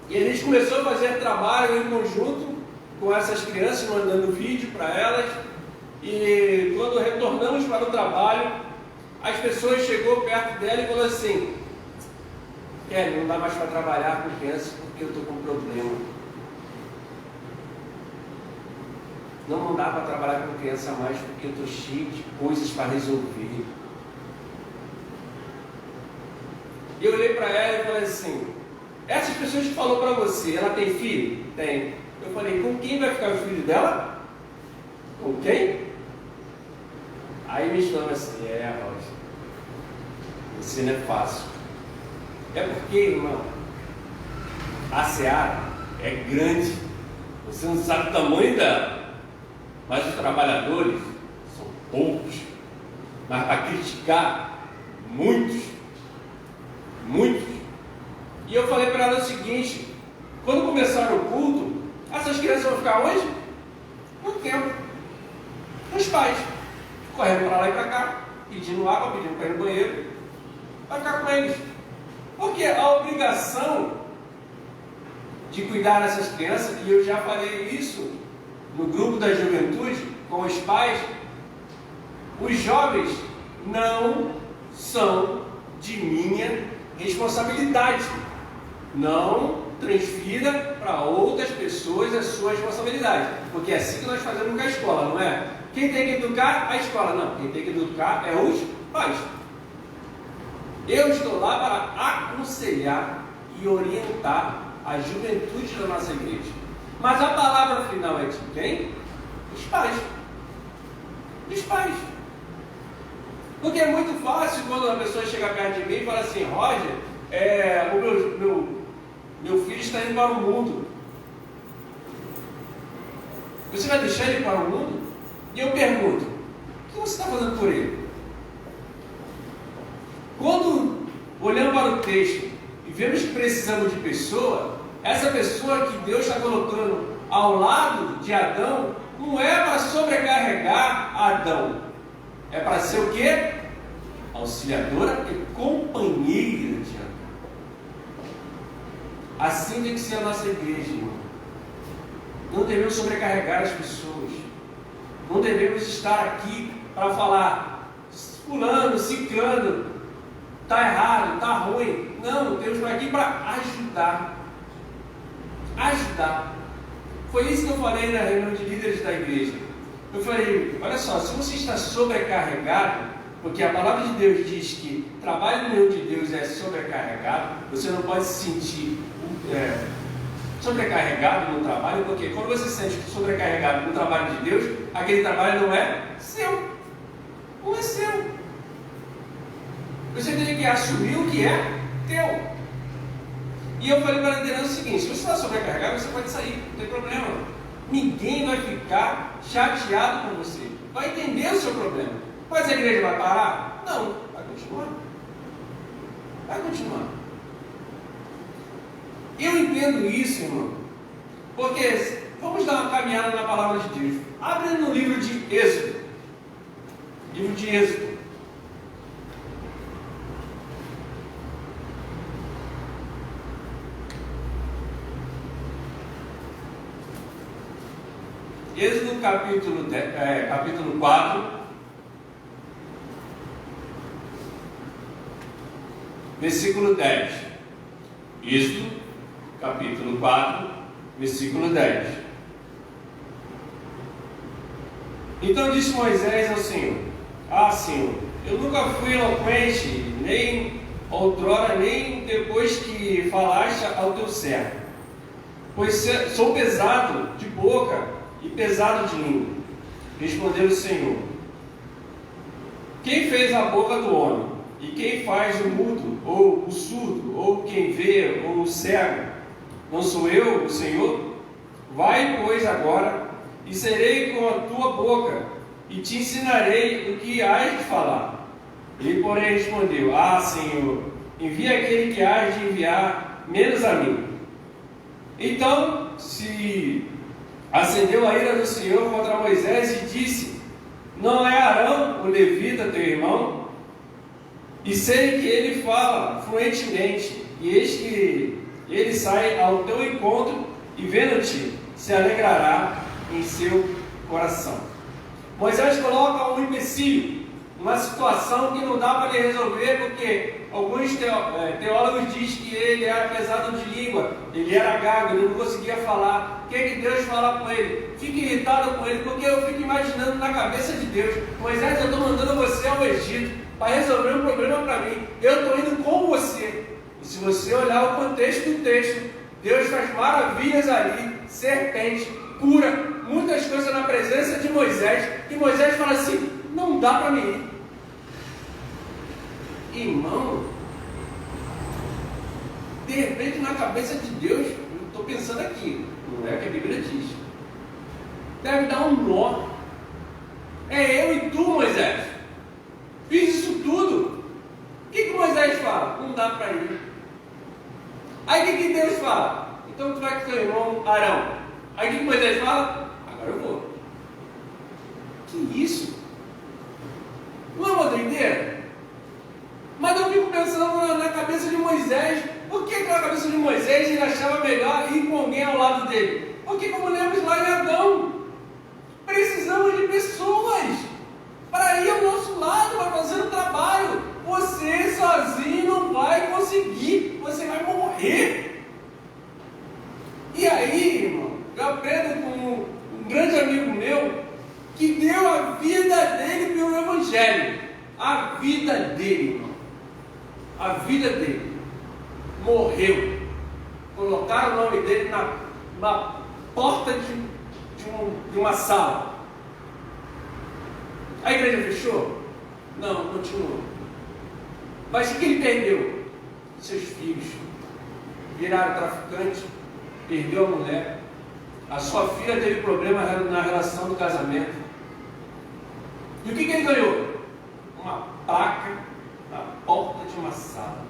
e a gente começou a fazer trabalho em conjunto com essas crianças, mandando vídeo para elas. E quando retornamos para o trabalho, as pessoas chegou perto dela e falou assim, Kelly, não dá mais para trabalhar com crianças porque eu estou com problema. Não dá para trabalhar com criança mais porque eu estou cheio de coisas para resolver. E eu olhei para ela e falei assim, essas pessoas que falou para você, ela tem filho? Tem. Eu falei, com quem vai ficar o filho dela? Com quem? Aí me chama assim, Roger, isso não é fácil. É porque, irmão, a seara é grande. Você não sabe o tamanho dela. Mas os trabalhadores são poucos. Mas para criticar, muitos. Muitos. E eu falei para ela o seguinte: quando começar o culto, essas crianças vão ficar onde? No tempo. Os pais. Correndo para lá e para cá, pedindo água, pedindo para ir no banheiro. Vai ficar com eles. Porque a obrigação de cuidar dessas crianças, e eu já falei isso no grupo da juventude, com os pais, os jovens não são de minha responsabilidade. Não transfira para outras pessoas a sua responsabilidade, porque é assim que nós fazemos com a escola, não é? Quem tem que educar? A escola. Não, quem tem que educar é os pais. Eu estou lá para aconselhar e orientar a juventude da nossa igreja. Mas a palavra final é de quem? Os pais. Os pais. Porque é muito fácil quando uma pessoa chega perto de mim e fala assim: Roger, meu filho está indo para o mundo. Você vai deixar ele para o mundo? E eu pergunto: o que você está fazendo por ele? Quando olhamos para o texto e vemos que precisamos de pessoa, essa pessoa que Deus está colocando ao lado de Adão, não é para sobrecarregar Adão, é para ser o quê? Auxiliadora e companheira de Adão. Assim tem que ser a nossa igreja, irmão. Não devemos sobrecarregar as pessoas. Não devemos estar aqui para falar: fulano, ciclano, está errado, está ruim. Não, temos que estar aqui para ajudar. Ajudar. Foi isso que eu falei na reunião de líderes da igreja. Eu falei: olha só, se você está sobrecarregado, porque a palavra de Deus diz que trabalho no reino de Deus é sobrecarregado, você não pode se sentir sobrecarregado no trabalho, porque quando você se sente sobrecarregado no trabalho de Deus, aquele trabalho não é seu. Não é seu. Você tem que assumir o que é teu. E eu falei para a liderança o seguinte: se você está sobrecarregado, você pode sair, não tem problema. Ninguém vai ficar chateado com você. Vai entender o seu problema. Mas a igreja vai parar? Não, vai continuar. Vai continuar. Eu entendo isso, irmão, porque vamos dar uma caminhada na palavra de Deus. Abre no livro de Êxodo. Livro de Êxodo. Êxodo capítulo 4, versículo 10. Êxodo capítulo 4, versículo 10. Então disse Moisés ao Senhor: Ah, Senhor, eu nunca fui eloquente, nem outrora, nem depois que falaste ao teu servo, pois sou pesado de boca e pesado de língua. Respondeu o Senhor: quem fez a boca do homem? E quem faz o mudo, ou o surdo, ou quem vê, ou o cego? Não sou eu, o Senhor? Vai, pois, agora, e serei com a tua boca, e te ensinarei o que hás de falar. Ele, porém, respondeu: Ah, Senhor, envia aquele que hás de enviar, menos a mim. Então se acendeu a ira do Senhor contra Moisés e disse: Não é Arão, o levita, teu irmão? E sei que ele fala fluentemente, e eis que ele sai ao teu encontro, e vendo-te, se alegrará em seu coração. Moisés coloca um empecilho, uma situação que não dá para ele resolver, porque alguns teólogos dizem que ele era pesado de língua, ele era gago, ele não conseguia falar. O que Deus fala com ele? Fica irritado com ele, porque eu fico imaginando na cabeça de Deus: Moisés, eu estou mandando você ao Egito para resolver um problema para mim, eu estou indo com você. E se você olhar o contexto do texto, Deus faz maravilhas ali, serpente, cura, muitas coisas na presença de Moisés, e Moisés fala assim: não dá para mim ir. Irmão, de repente na cabeça de Deus, eu estou estou pensando aqui, não é o que a Bíblia diz. Deve dar um nó. É eu e tu, Moisés. Fiz isso tudo. O que Moisés fala? Não dá para ir. Aí o que Deus fala? Então tu vai com teu irmão Arão. Aí o que Moisés fala? Agora eu vou. Que isso? Não é uma doideira? Mas eu fico pensando na cabeça de Moisés. Por que na cabeça de Moisés ele achava melhor ir com alguém ao lado dele? Porque como lemos lá em Adão, precisamos de pessoas para ir ao nosso lado, para fazer o trabalho. Você sozinho não vai conseguir, você vai morrer. E aí, irmão, eu aprendo com um grande amigo meu que deu a vida dele pelo Evangelho. A vida dele, irmão. A vida dele. Morreu. Colocaram o nome dele na porta de uma sala. A igreja fechou? Não, continuou. Mas o que ele perdeu? Seus filhos. Viraram traficante, perdeu a mulher. A sua filha teve problema na relação do casamento. E o que ele ganhou? Uma placa na porta de uma sala.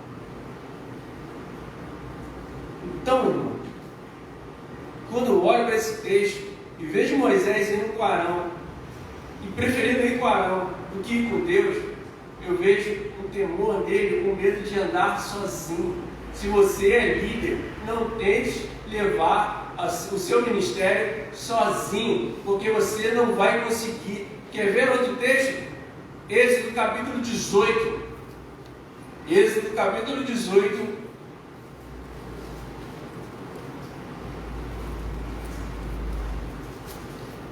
Então, irmão, quando eu olho para esse texto e vejo Moisés indo com Arão, e preferindo ir com Arão do que ir com Deus, eu vejo o temor dele, o medo de andar sozinho. Se você é líder, não tente levar o seu ministério sozinho, porque você não vai conseguir. Quer ver outro texto? Êxodo capítulo 18. Êxodo capítulo 18.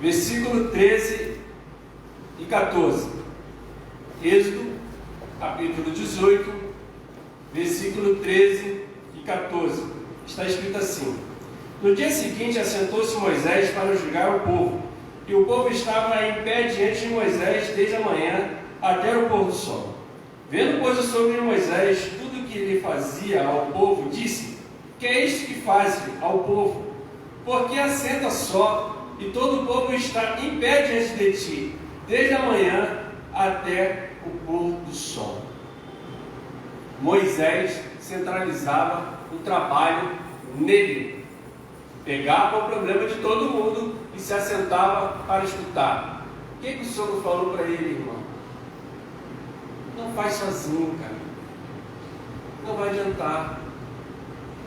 Versículo 13 e 14. Êxodo, capítulo 18, versículo 13 e 14. Está escrito assim: No dia seguinte assentou-se Moisés para julgar o povo, e o povo estava em pé diante de Moisés desde a manhã até o pôr do sol. Vendo, pois, o sogro de Moisés tudo o que ele fazia ao povo, disse: Que é isto que faz ao povo? Porque assenta só, e todo o povo está em pé diante de ti, desde a manhã até o pôr do sol. Moisés centralizava o trabalho nele, pegava o problema de todo mundo e se assentava para escutar. O que o sogro falou para ele, irmão? Não faz sozinho, cara. Não vai adiantar.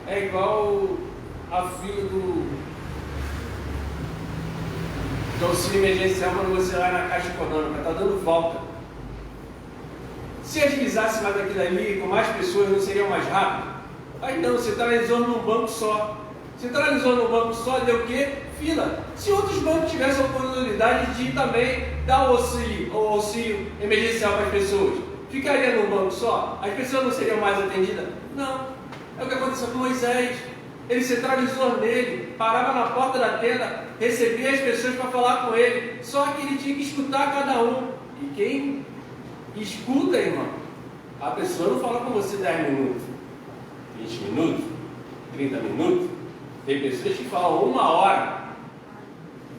É igual a filha do auxílio emergencial quando você vai na Caixa Econômica, está dando volta. Se agilizasse mais aquilo ali, com mais pessoas, não seria mais rápido? Aí não, centralizou num banco só. Centralizou num banco só, deu o quê? Fila. Se outros bancos tivessem a oportunidade de também dar o auxílio emergencial para as pessoas, ficaria num banco só? As pessoas não seriam mais atendidas? Não. É o que aconteceu com Moisés. Ele centralizou nele, parava na porta da tenda, recebia as pessoas para falar com ele, só que ele tinha que escutar cada um. E quem escuta, irmão, a pessoa não fala com você 10 minutos, 20 minutos, 30 minutos. Tem pessoas que falam 1 hora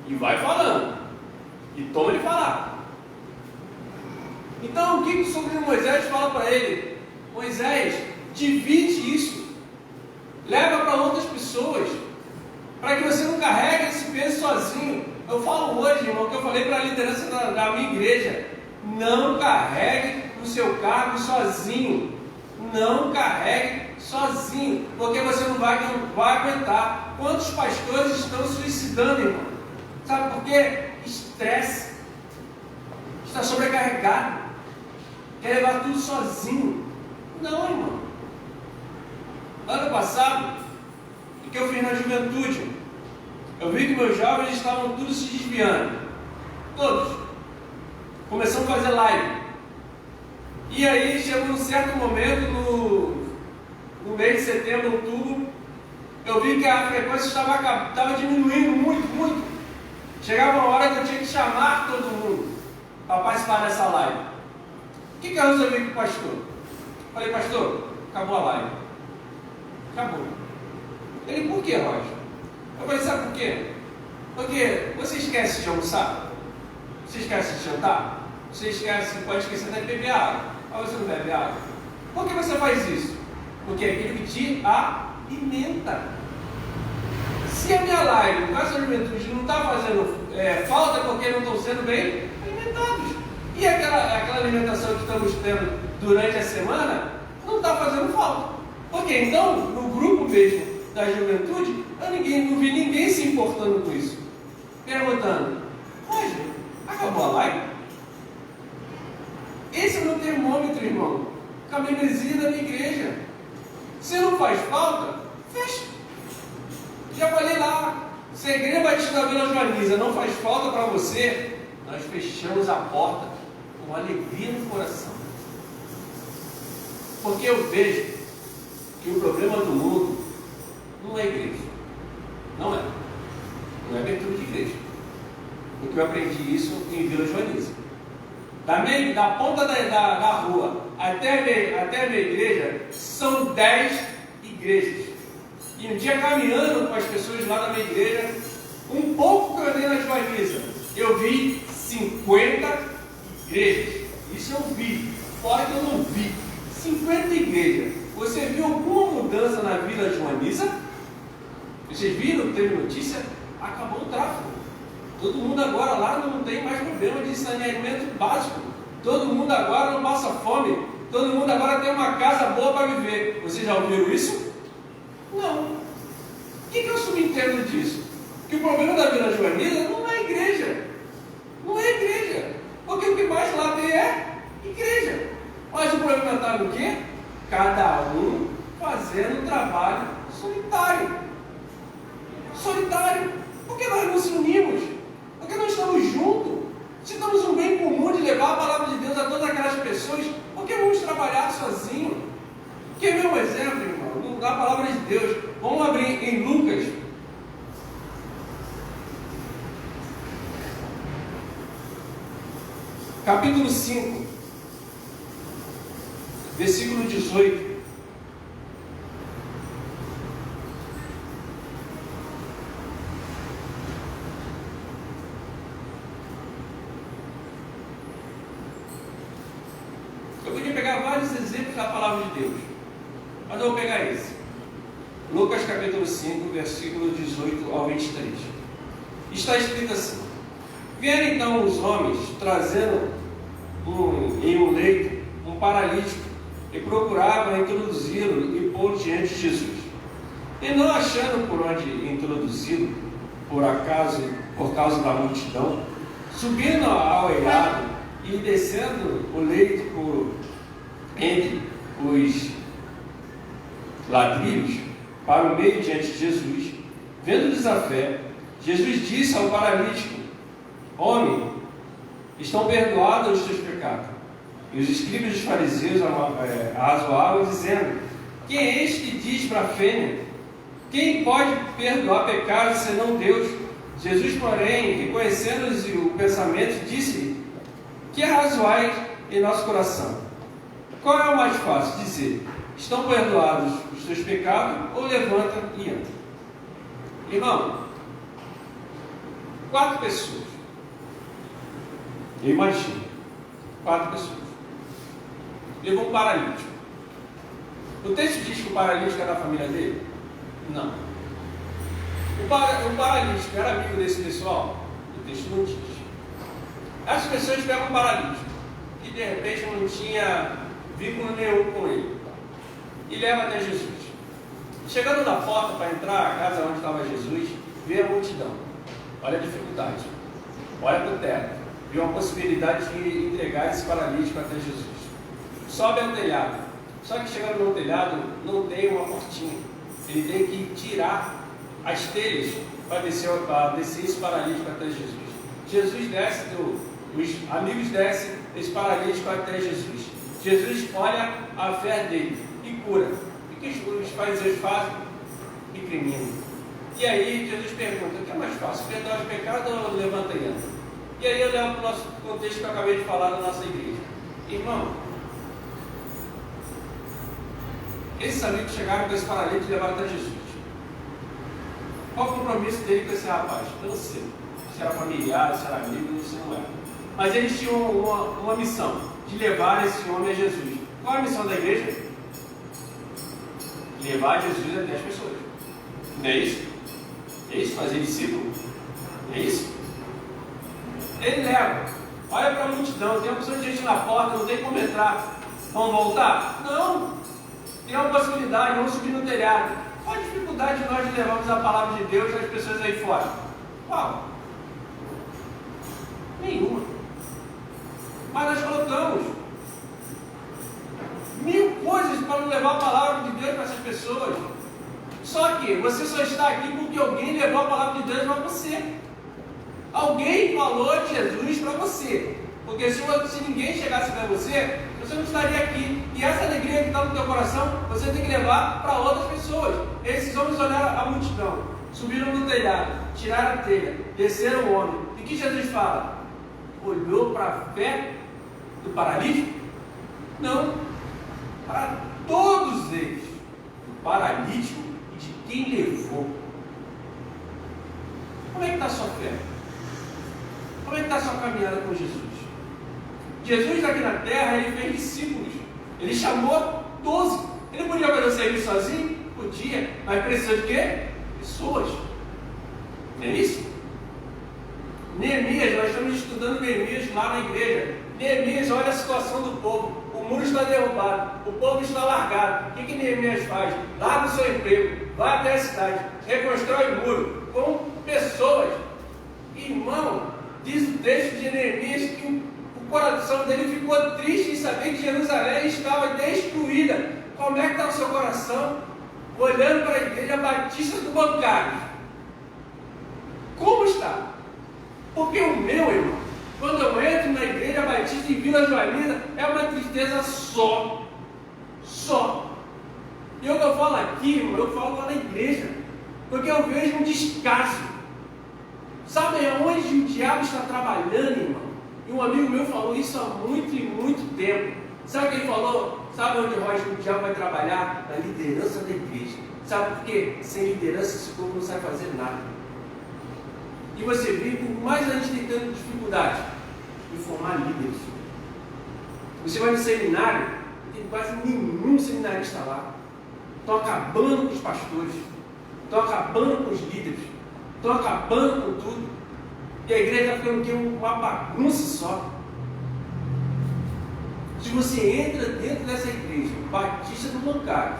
e vai falando, e toma ele falar. Então o que o sogro de Moisés fala para ele? Moisés, divide isso. Leva para outras pessoas, para que você não carregue esse peso sozinho. Eu falo hoje, irmão, que eu falei para a liderança da minha igreja: não carregue o seu cargo sozinho. Não carregue sozinho, porque você não vai aguentar. Quantos pastores estão suicidando, irmão? Sabe por quê? Estresse. Está sobrecarregado. Quer levar tudo sozinho. Não, irmão. Ano passado, o que eu fiz na juventude, eu vi que meus jovens estavam todos se desviando. Todos. Começamos a fazer live. E aí chegou um certo momento, no mês de setembro, outubro, eu vi que a frequência estava diminuindo muito. Chegava uma hora que eu tinha que chamar todo mundo para participar dessa live. O que eu resolvi com o pastor? Falei: pastor, acabou a live. Acabou. Ele: por que, Roger? Eu falei, sabe por quê? Porque você esquece de almoçar, você esquece de jantar, você esquece, pode esquecer até de beber água, mas você não bebe água. Por que você faz isso? Porque é aquilo que te alimenta. Se a minha live com essa juventude não está fazendo falta porque não estão sendo bem alimentados, e aquela alimentação que estamos tendo durante a semana não está fazendo falta. Porque então, no grupo mesmo da juventude, eu não vi ninguém se importando com isso. Perguntando, mas acabou a live? Esse é o meu termômetro, irmão. Com a membresia da minha igreja. Se não faz falta, fecha. Já falei lá, se a igreja Batista da Vila Joaniza não faz falta para você, nós fechamos a porta com alegria no coração. Porque eu vejo que o problema do mundo não é a igreja. Não é. Não é abertura de igreja. Porque eu aprendi isso em Vila Joaniza. Da ponta da rua até a minha igreja, são 10 igrejas. E um dia caminhando com as pessoas lá da minha igreja, um pouco que eu andei na Joaniza, eu vi 50 igrejas. Isso eu vi, fora que eu não vi. 50 igrejas. Você viu alguma mudança na Vila Joaniza? Vocês viram? Teve notícia? Acabou o tráfego. Todo mundo agora lá não tem mais problema de saneamento básico. Todo mundo agora não passa fome. Todo mundo agora tem uma casa boa para viver. Vocês já ouviram isso? Não. O que eu subentendo disso? Que o problema da Vila Joaniza não é igreja. Não é igreja. Porque o que mais lá tem é igreja. Mas o problema está no quê? Cada um fazendo um trabalho solitário. Solitário. Porque nós não se unimos. Porque nós estamos juntos. Se estamos um bem comum de levar a palavra de Deus a todas aquelas pessoas, por que vamos trabalhar sozinhos? Quer ver um exemplo, irmão? Da palavra de Deus. Vamos abrir em Lucas. Capítulo 5. Versículo 18. Eu podia pegar vários exemplos da palavra de Deus, mas eu vou pegar esse. Lucas capítulo 5, versículo 18 ao 23. Está escrito assim: vieram então os homens trazendo em um leito um paralítico e procuravam introduzi-lo e pô-lo diante de Jesus. E não achando por onde introduzi-lo, por causa da multidão, subindo ao eirado e descendo o leito entre os ladrilhos para o meio diante de Jesus, vendo-lhes a fé, Jesus disse ao paralítico: homem, estão perdoados os teus pecados. E os escribas dos fariseus arrazoavam, dizendo: quem é este que diz blasfêmia? Quem pode perdoar pecados senão Deus? Jesus, porém, reconhecendo-lhes o pensamento, disse-lhe: que arrazoais em nosso coração? Qual é o mais fácil? Dizer: estão perdoados os teus pecados, ou levanta e entra. Irmão, 4 pessoas. Eu imagino, 4 pessoas. Levou um paralítico. O texto diz que o paralítico era da família dele? Não. O paralítico era amigo desse pessoal? O texto não diz. As pessoas pegam um paralítico que de repente não tinha vínculo nenhum com ele e leva até Jesus. Chegando na porta para entrar a casa onde estava Jesus, vê a multidão. Olha a dificuldade. Olha para o teto. Vê uma possibilidade de entregar esse paralítico até Jesus. Sobe ao telhado. Só que chegando no telhado não tem uma portinha. Ele tem que tirar as telhas para descer esse paralítico até Jesus. Jesus desce, os amigos descem esse paralítico até Jesus. Jesus olha a fé dele e cura. O que os fariseus fazem? Recriminam. E aí Jesus pergunta: o que é mais fácil, perdoar os pecados ou levanta e anda? E aí eu levo para o nosso contexto que eu acabei de falar da nossa igreja. Irmão, esses amigos chegaram com esse paralítico e levaram até Jesus. Qual o compromisso dele com esse rapaz? Eu não sei. Se era familiar, se era amigo, não sei, não era. Mas eles tinham uma missão, de levar esse homem a Jesus. Qual é a missão da igreja? Levar Jesus até as pessoas. Não é isso? É isso? Fazer discípulo? É isso? Ele leva. Olha para a multidão, tem uma opção de gente na porta, não tem como entrar. Vamos voltar? Não. Tem uma possibilidade, vamos subir no telhado. Qual a dificuldade de nós levarmos a palavra de Deus às pessoas aí fora? Qual? Nenhuma. Mas nós colocamos 1000 coisas para não levar a palavra de Deus para essas pessoas. Só que você só está aqui porque alguém levou a palavra de Deus para você. Alguém falou de Jesus para você. Porque se ninguém chegasse para você, você não estaria aqui. E essa alegria que está no teu coração, você tem que levar para outras pessoas. Esses homens olharam a multidão, subiram no telhado, tiraram a telha, desceram o homem. E o que Jesus fala? Olhou para a fé do paralítico? Não. Para todos eles. Do paralítico e de quem levou. Como é que está a sua fé? Como é que está a sua caminhada com Jesus? Jesus aqui na terra, ele fez discípulos. Ele chamou 12. Ele podia fazer o serviço sozinho? Podia. Mas precisou de quê? Pessoas. Não é isso? Neemias, nós estamos estudando Neemias lá na igreja. Neemias, olha a situação do povo. O muro está derrubado. O povo está largado. O que Neemias faz? Larga o seu emprego. Vai até a cidade. Reconstrói o muro com pessoas. Irmão, diz o texto de Neemias que o coração dele ficou triste em saber que Jerusalém estava destruída. Como é que está o seu coração? Olhando para a igreja batista do Bancário. Como está? Porque o meu, irmão, quando eu entro na igreja batista em Vila Joanina, é uma tristeza só. Só. E o que eu falo aqui, irmão, eu falo lá na igreja. Porque eu vejo um descaso. Sabe onde o diabo está trabalhando, irmão? E um amigo meu falou isso há muito e muito tempo. Sabe o que ele falou? Sabe onde o diabo vai trabalhar? Na liderança da igreja. Sabe por quê? Sem liderança esse povo não sabe fazer nada. E você vê, por mais a gente tem tanta dificuldade em formar líderes. Você vai no seminário, não tem quase nenhum seminarista lá. Estão acabando com os pastores. Estão acabando com os líderes. Estão acabando com tudo. E a igreja está ficando uma bagunça só. Se você entra dentro dessa igreja, batista do Bancário,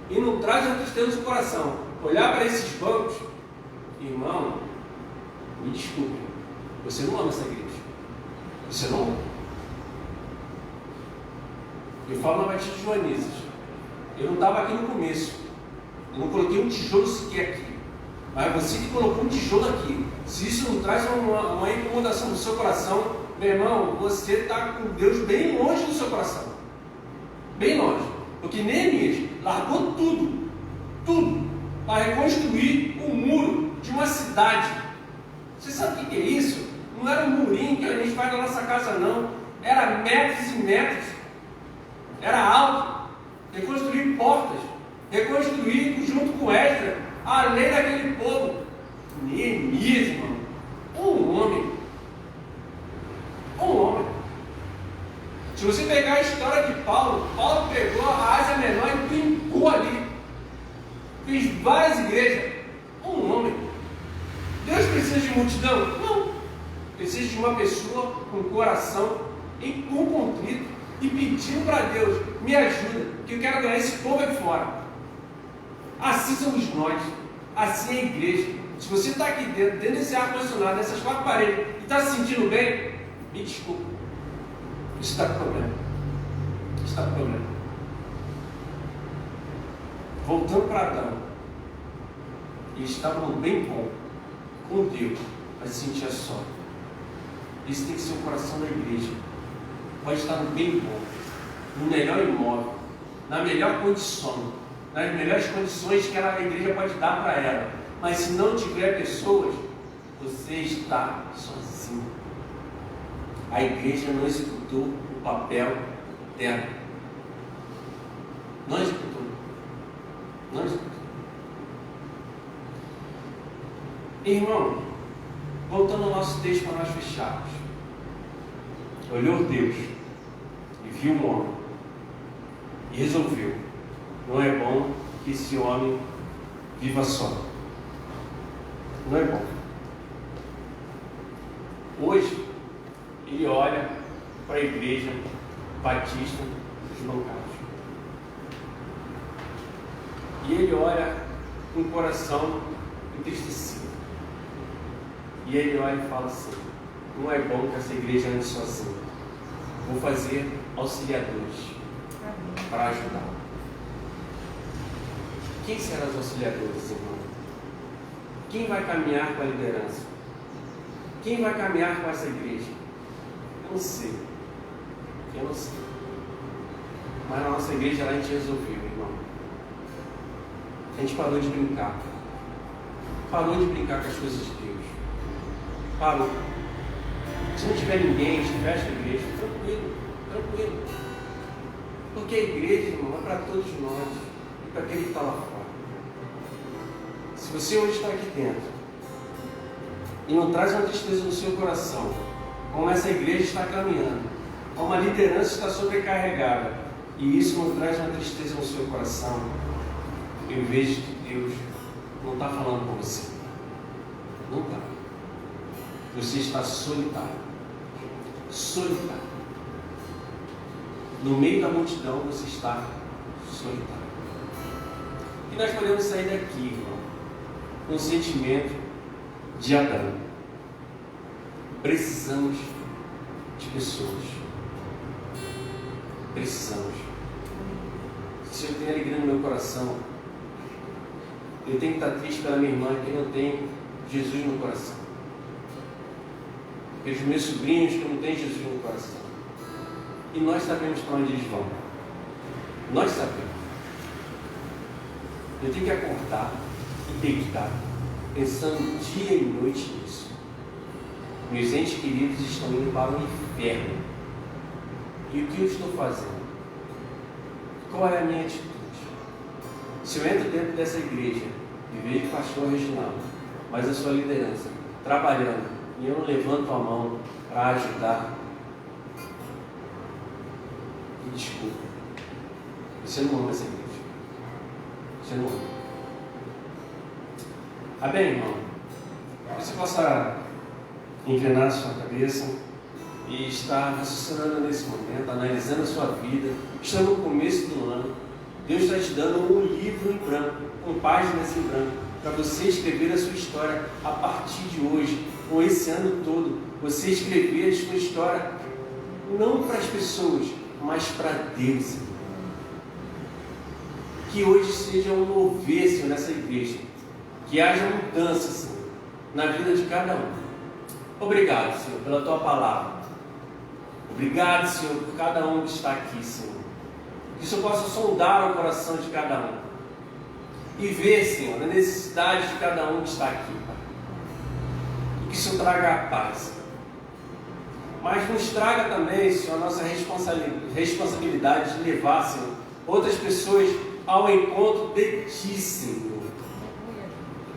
e não traz a tristeza no seu coração, olhar para esses bancos, irmão, me desculpe, você não ama essa igreja. Você não ama. Eu falo na Batista de Joanisas. Eu não estava aqui no começo. Eu não coloquei um tijolo sequer aqui. Mas você que colocou um tijolo aqui, se isso não traz uma incomodação no seu coração, meu irmão, você está com Deus bem longe do seu coração. Bem longe. Porque Neemias largou tudo, para reconstruir o muro de uma cidade. Você sabe o que é isso? Não era um murinho que a gente faz na nossa casa, não. Era metros e metros. Era alto. Reconstruir portas. Reconstruir junto com Esdras a lei daquele povo. Neemias, irmão. Um homem. Se você pegar a história de Paulo, Paulo pegou a Ásia Menor e brincou ali. Fez várias igrejas. Um homem. Deus precisa de multidão? Não. Precisa de uma pessoa com coração contrito e pedindo para Deus, me ajuda, que eu quero ganhar esse povo aqui fora. Assim somos nós. Assim é a igreja. Se você está aqui dentro desse ar-condicionado, nessas 4 paredes, e está se sentindo bem, me desculpa. Isso está com problema. Isso está com problema. Voltando para Adão. Ele estava no bem bom com Deus, mas se sentia só. Esse tem que ser o coração da igreja. Pode estar no bem bom, no melhor imóvel, na melhor condição, nas melhores condições que a igreja pode dar para ela. Mas se não tiver pessoas, você está sozinho. A igreja não executou o papel dela. Não executou. Irmão, voltando ao nosso texto para nós fecharmos. Olhou Deus e viu um homem e resolveu: não é bom que esse homem viva só. Não é bom. Hoje, ele olha para a igreja batista dos Mancados. E ele olha com o coração entristecido. E ele olha e fala assim: não é bom que essa igreja ande sozinha. Vou fazer auxiliadores para ajudar. Quem serão os auxiliadores, irmão? Quem vai caminhar com a liderança? Quem vai caminhar com essa igreja? Eu não sei. Mas na nossa igreja lá a gente resolveu, irmão. A gente parou de brincar. Parou de brincar com as coisas de Deus. Parou. Se não tiver ninguém, a gente fecha a igreja. Tranquilo. Porque a igreja, irmão, é para todos nós. E para aquele que está lá fora. Se você hoje está aqui dentro e não traz uma tristeza no seu coração, como essa igreja está caminhando, como a liderança está sobrecarregada, e isso não traz uma tristeza no seu coração, eu vejo que Deus não está falando com você. Não está. Você está solitário. No meio da multidão você está solitário. E nós podemos sair daqui, irmão, com um sentimento de Adão. Precisamos de pessoas. Precisamos. Se eu tenho alegria no meu coração, eu tenho que estar triste pela minha irmã que não tem Jesus no coração. Pelos meus sobrinhos que não têm Jesus no coração. E nós sabemos para onde eles vão. Nós sabemos. Eu tenho que acordar e deitar, pensando dia e noite nisso. Meus entes queridos estão indo para o inferno. E o que eu estou fazendo? Qual é a minha atitude? Se eu entro dentro dessa igreja e vejo o pastor Reginaldo, mas a sua liderança, trabalhando, e eu não levanto a mão para ajudar, me desculpa, você não ama essa igreja. Você não ama. Amém, irmão? Você possa inclinar a sua cabeça e estar raciocinando nesse momento, analisando a sua vida. Estamos no começo do ano. Deus está te dando um livro em branco, com páginas em branco, para você escrever a sua história a partir de hoje, ou esse ano todo. Você escrever a sua história não para as pessoas, mas para Deus. Que hoje seja um mover, Senhor, nessa igreja. Que haja mudança, Senhor, na vida de cada um. Obrigado, Senhor, pela Tua palavra. Obrigado, Senhor, por cada um que está aqui, Senhor. Que o Senhor possa sondar o coração de cada um. E ver, Senhor, a necessidade de cada um que está aqui, Pai. E que o Senhor traga a paz. Mas nos traga também, Senhor, a nossa responsabilidade de levar, Senhor, outras pessoas ao encontro de Ti, Senhor.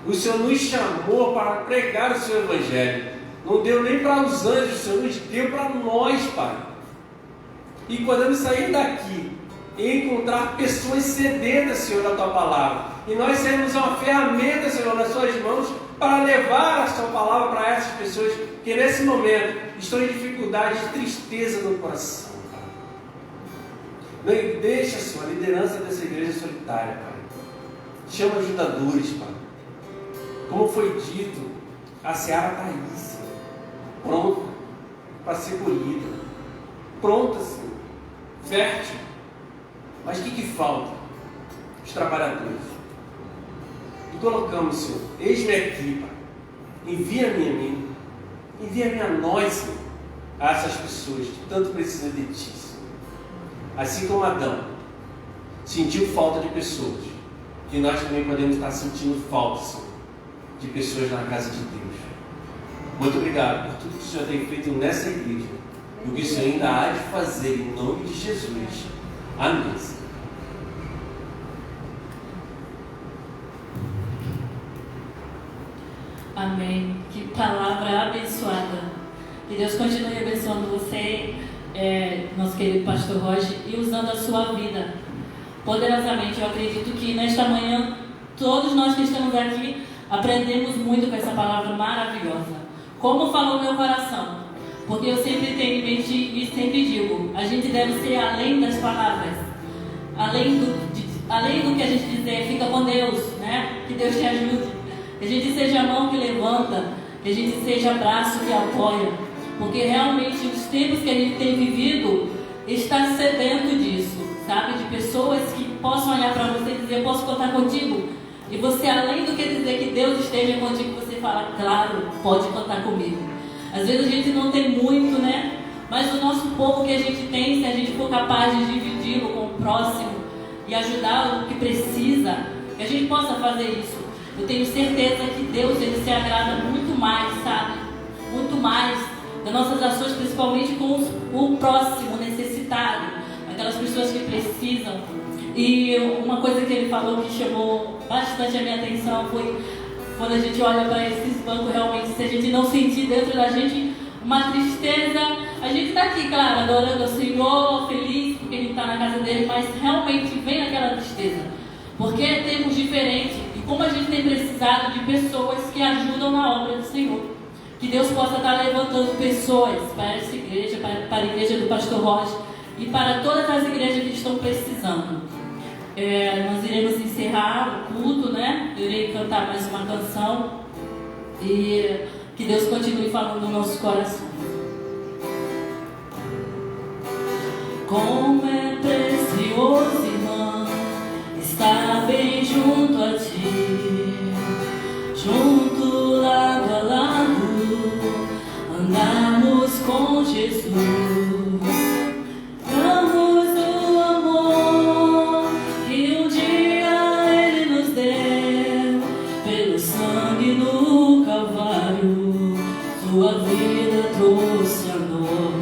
O Senhor nos chamou para pregar o Seu Evangelho. Não deu nem para os anjos, o Senhor nos deu para nós, Pai. E podemos sair daqui e encontrar pessoas sedentas, Senhor, da Tua palavra. E nós sermos uma ferramenta, Senhor, nas Suas mãos para levar a Sua palavra para essas pessoas que nesse momento estão em dificuldade, de tristeza no coração, Pai. Não deixa, Senhor, a liderança dessa igreja solitária, Pai. Chama ajudadores, Pai. Como foi dito, a seara está aí, Senhor, pronta para ser colhida, pronta, Senhor, fértil. Mas o que falta? Os trabalhadores. E colocamos, Senhor, eis-me aqui, Pai. Envia-me a mim, envia-me a nós, Senhor, a essas pessoas que tanto precisam de Ti, Senhor. Assim como Adão sentiu falta de pessoas, que nós também podemos estar sentindo falta, Senhor, de pessoas na casa de Deus. Muito obrigado por tudo que o Senhor tem feito nessa igreja e o que o Senhor ainda há de fazer em nome de Jesus. Amém. Amém. Amém. Que palavra abençoada. Que Deus continue abençoando você, nosso querido pastor Roger, e usando a sua vida poderosamente. Eu acredito que nesta manhã, todos nós que estamos aqui, aprendemos muito com essa palavra maravilhosa. Como falou meu coração, porque eu sempre tenho em mente e sempre digo, a gente deve ser além das palavras, além do que a gente dizer, fica com Deus, né? Que Deus te ajude, que a gente seja a mão que levanta, que a gente seja braço que apoia, porque realmente os tempos que a gente tem vivido está sedento disso, sabe? De pessoas que possam olhar para você e dizer, eu posso contar contigo? E você, além do que dizer que Deus esteja contigo, você fala, claro, pode contar comigo. Às vezes a gente não tem muito, né? Mas o nosso pouco que a gente tem, se a gente for capaz de dividi-lo com o próximo e ajudar o que precisa, que a gente possa fazer isso. Eu tenho certeza que Deus, Ele se agrada muito mais, sabe? Muito mais das nossas ações, principalmente com o próximo necessitado, aquelas pessoas que precisam. E uma coisa que ele falou que chamou bastante a minha atenção foi quando a gente olha para esses bancos, realmente, se a gente não sentir dentro da gente uma tristeza, a gente está aqui, claro, adorando ao Senhor, feliz porque a gente está na casa dele, mas realmente vem aquela tristeza, porque é tempos diferentes e como a gente tem precisado de pessoas que ajudam na obra do Senhor. Que Deus possa estar levantando pessoas para essa igreja, para a igreja do pastor Roger e para todas as igrejas que estão precisando. Nós iremos encerrar o culto, né? Eu irei cantar mais uma canção e que Deus continue falando no nosso coração. Como é precioso, irmão, estar bem junto a ti, junto lado a lado, andarmos com Jesus. Sua vida trouxe a nós.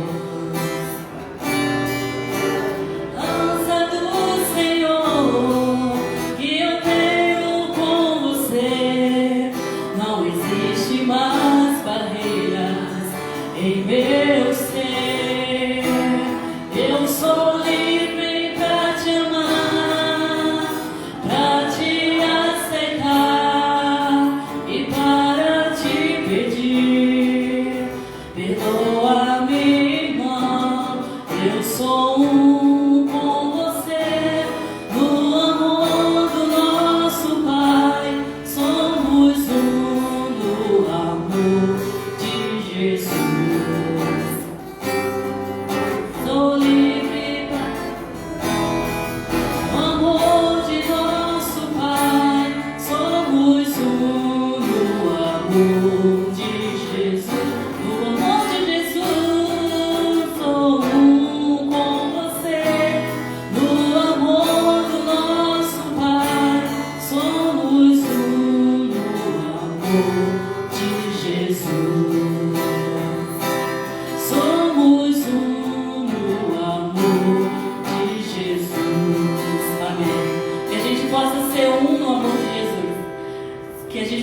Dança do Senhor que eu tenho com você. Não existe mais barreiras em meu ser. Eu sou livre pra te amar, pra te aceitar e para te pedir. Perdoa-me, irmão, eu sou com você, no amor do nosso Pai, somos no amor de Jesus. Sou livre no amor de nosso Pai, somos no amor de Jesus.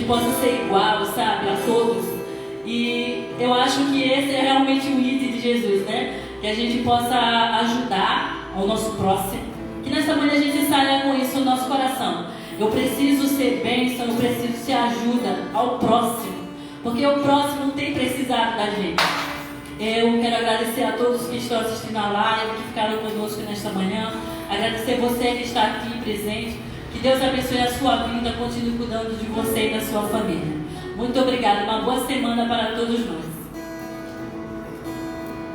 Possa ser igual, sabe, a todos. E eu acho que esse é realmente o item de Jesus, né? Que a gente possa ajudar ao nosso próximo. Que nessa manhã a gente saia com isso no nosso coração. Eu preciso ser bênção, eu preciso ser ajuda ao próximo. Porque o próximo tem precisado da gente. Eu quero agradecer a todos que estão assistindo a live, que ficaram conosco nesta manhã. Agradecer você que está aqui presente. Que Deus abençoe a sua vida, continue cuidando de você e da sua família. Muito obrigada, uma boa semana para todos nós.